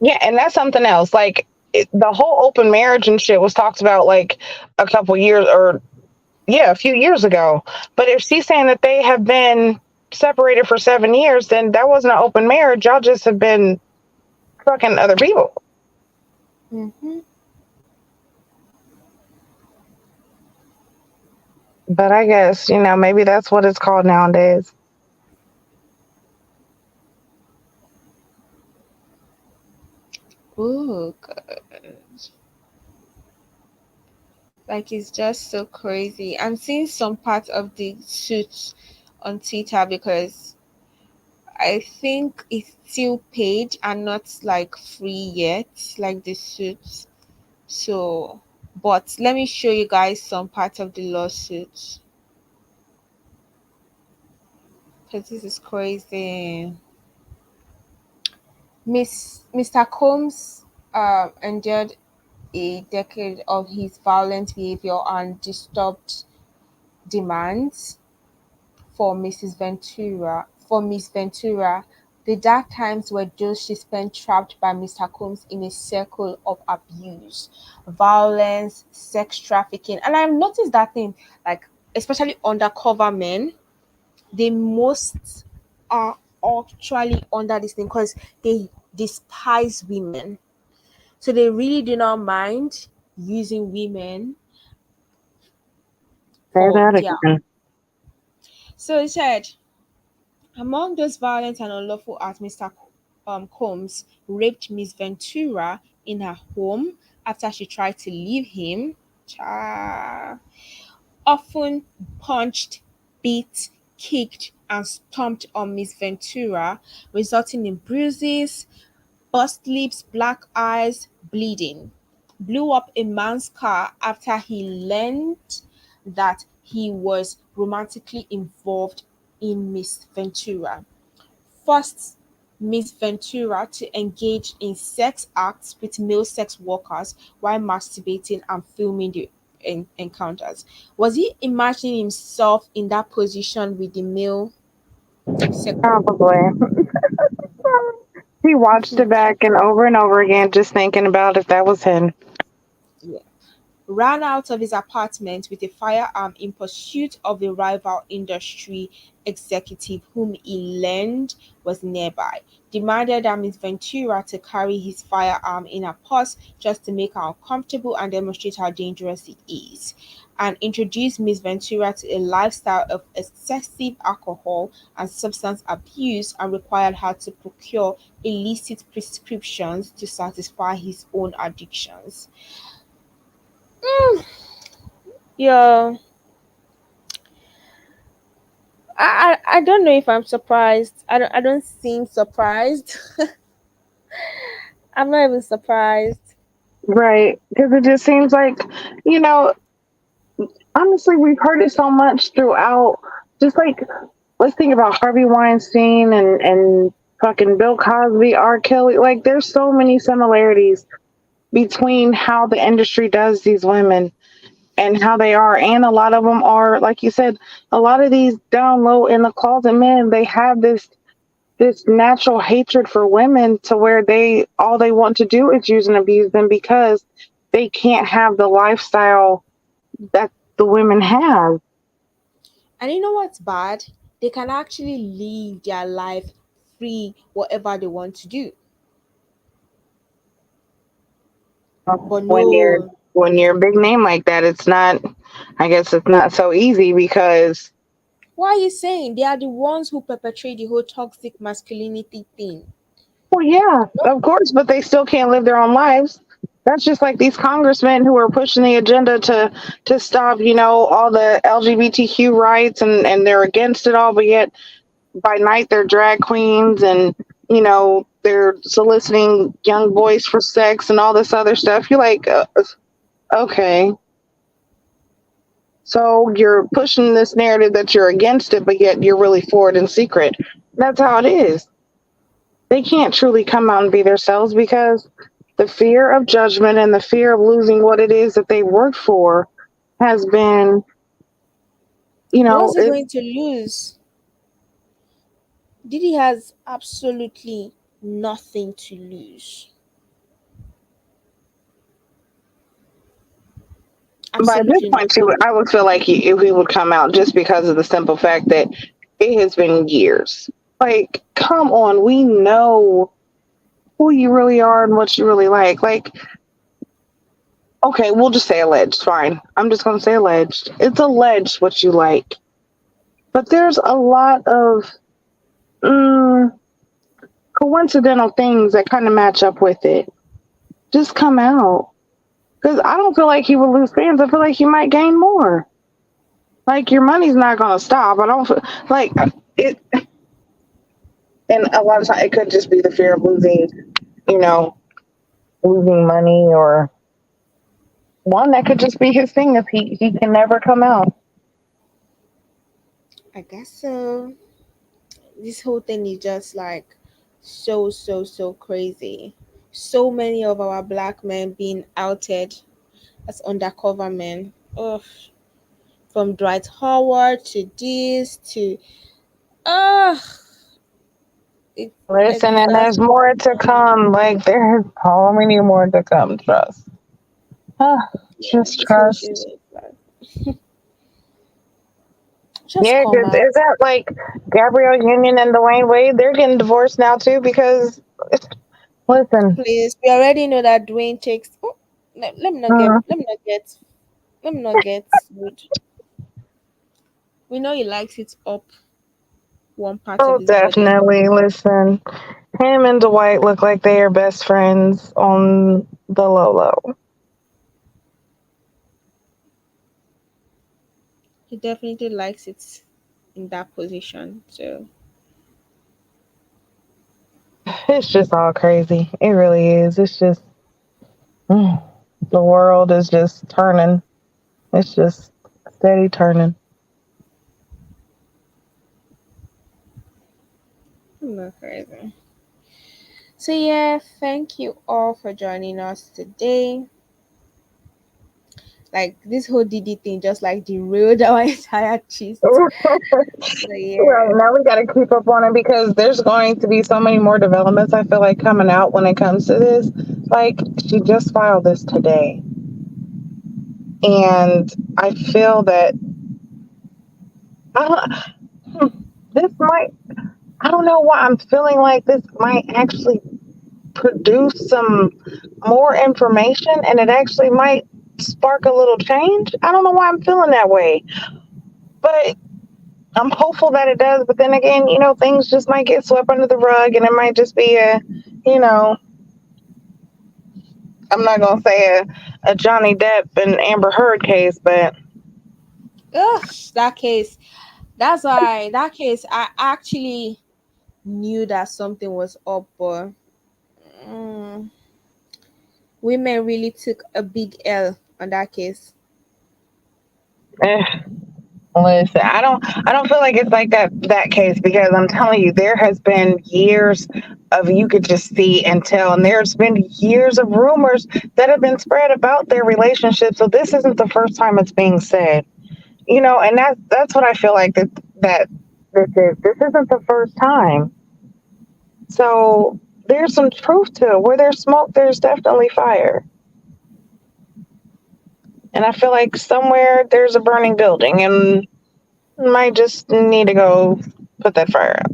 yeah, and that's something else. Like the whole open marriage and shit was talked about like a couple years or yeah, a few years ago. But if she's saying that they have been separated for 7 years, then that wasn't an open marriage. Y'all just have been fucking other people. Mm-hmm. But I guess, maybe that's what it's called nowadays. Ooh, good. Like it's just so crazy. I'm seeing some part of the suits on Twitter because I think it's still paid and not like free yet, like the suits. So, but let me show you guys some part of the lawsuit because this is crazy. Mr. Combs endured a decade of his violent behavior and disturbed demands for Miss Ventura. The dark times were those she spent trapped by Mr. Combs in a circle of abuse, violence, sex trafficking. And I've noticed that thing, like especially undercover men, they most are actually under this thing because they despise women. So they really do not mind using women Say for that their. again. So he said, among those violent and unlawful acts, Mr. Combs raped Miss Ventura in her home after she tried to leave him. Often punched, beat, kicked, and stomped on Miss Ventura, resulting in bruises, burst lips, black eyes, bleeding. Blew up a man's car after he learned that he was romantically involved in Miss Ventura. Forced Miss Ventura to engage in sex acts with male sex workers while masturbating and filming the encounters. Was he imagining himself in that position with the male sex? Probably. He watched it back and over again, just thinking about if that was him. Yeah. Ran out of his apartment with a firearm in pursuit of a rival industry executive whom he learned was nearby. Demanded that Miss Ventura to carry his firearm in her purse just to make her uncomfortable and demonstrate how dangerous it is. And introduced Miss Ventura to a lifestyle of excessive alcohol and substance abuse and required her to procure illicit prescriptions to satisfy his own addictions. Yeah, I don't know if I'm surprised. I don't seem surprised. I'm not even surprised. Right. Because it just seems like, you know, honestly, we've heard it so much throughout. Just like, let's think about Harvey Weinstein and fucking Bill Cosby, R. Kelly. Like, there's so many similarities between how the industry does these women. and how they are. And a lot of them are, like you said, a lot of these down low in the closet men, they have this natural hatred for women to where they all they want to do is use and abuse them because they can't have the lifestyle that the women have. And you know what's bad? They can actually live their life free, whatever they want to do. But when you're no, when you're a big name like that, it's not, I guess it's not so easy because, why are you saying they are the ones who perpetrate the whole toxic masculinity thing? well, yeah, of course, but they still can't live their own lives. That's just like these congressmen who are pushing the agenda to stop, all the LGBTQ rights, and they're against it all, but yet by night they're drag queens, and they're soliciting young boys for sex and all this other stuff. You're like, okay, so you're pushing this narrative that you're against it, but yet you're really for it in secret. That's how it is. They can't truly come out and be themselves because the fear of judgment and the fear of losing what it is that they worked for has been, What's he it, going to lose? Diddy has absolutely nothing to lose. by this Absolutely point nothing. too, I would feel like if he would come out just because of the simple fact that it has been years. Like, come on, we know who you really are and what you really like. Like, okay, we'll just say alleged. Fine. I'm just going to say alleged. It's alleged what you like. But there's a lot of mm, coincidental things that kind of match up with it. Just come out. Because I don't feel like he would lose fans. I feel like he might gain more. Like, your money's not going to stop. I don't feel like it. And a lot of times it could just be the fear of losing, you know, losing money, or one that could just be his thing if he can never come out. I guess so. This whole thing is just like so, so, so crazy. So many of our black men being outed as undercover men. Ugh. From Dwight Howard to this to ugh, it Listen, and there's more to come. Like, there's so many more to come. Trust. yeah, Just this whole shit trust. is like just Yeah, come because out. is that like Gabrielle Union and Dwayne Wade? They're getting divorced now too because, listen, Please, we already know that Dwayne takes. Oh, let me not get. mm, Let me not get. Let me not get rude. We know he likes it up one part of oh, his body. definitely. Listen, him and Dwight look like they are best friends on the low low. He definitely likes it in that position. So It's just all crazy. It really is. It's just, mm, the world is just turning. It's just steady turning. I'm not crazy. So yeah, thank you all for joining us today. Like this whole DD thing just like derailed our entire gist. So Right, yeah. now we got to keep up on it because there's going to be so many more developments, I feel like, coming out when it comes to this. Like, she just filed this today. And I feel that this might, I don't know why I'm feeling like this might actually produce some more information, and it actually might spark a little change. I don't know why I'm feeling that way. But I'm hopeful that it does, but then again, things just might get swept under the rug, and it might just be you know, I'm not gonna say a Johnny Depp and Amber Heard case, but Ugh, that case. That's why that case I actually knew that something was up, but mm, women really took a big L on that case. eh, Listen, I don't feel like it's like that case because I'm telling you, there has been years of you could just see and tell, and there's been years of rumors that have been spread about their relationship. So this isn't the first time it's being said, and that's what I feel like that this isn't the first time. So there's some truth to it. Where there's smoke, there's definitely fire. And I feel like somewhere there's a burning building, and might just need to go put that fire out.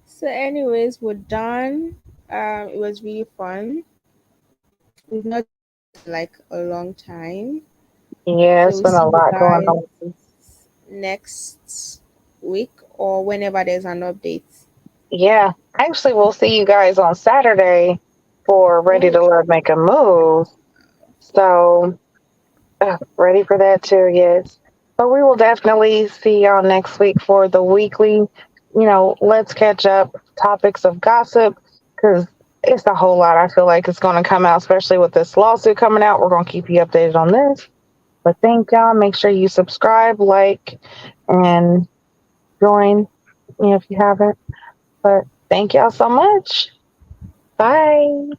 So, anyways, we're done. It was really fun. We've not done this in like a long time. Yeah, So it's we'll been see a you lot going guys on. next week or whenever there's an update. Yeah, actually, we'll see you guys on Saturday for Ready Oh, to Love Make a Move. So, ready for that too, yes. But we will definitely see y'all next week for the weekly, let's catch up topics of gossip because it's a whole lot. I feel like it's going to come out, especially with this lawsuit coming out. We're going to keep you updated on this. But thank y'all. Make sure you subscribe, like, and join, if you haven't. But thank y'all so much. Bye.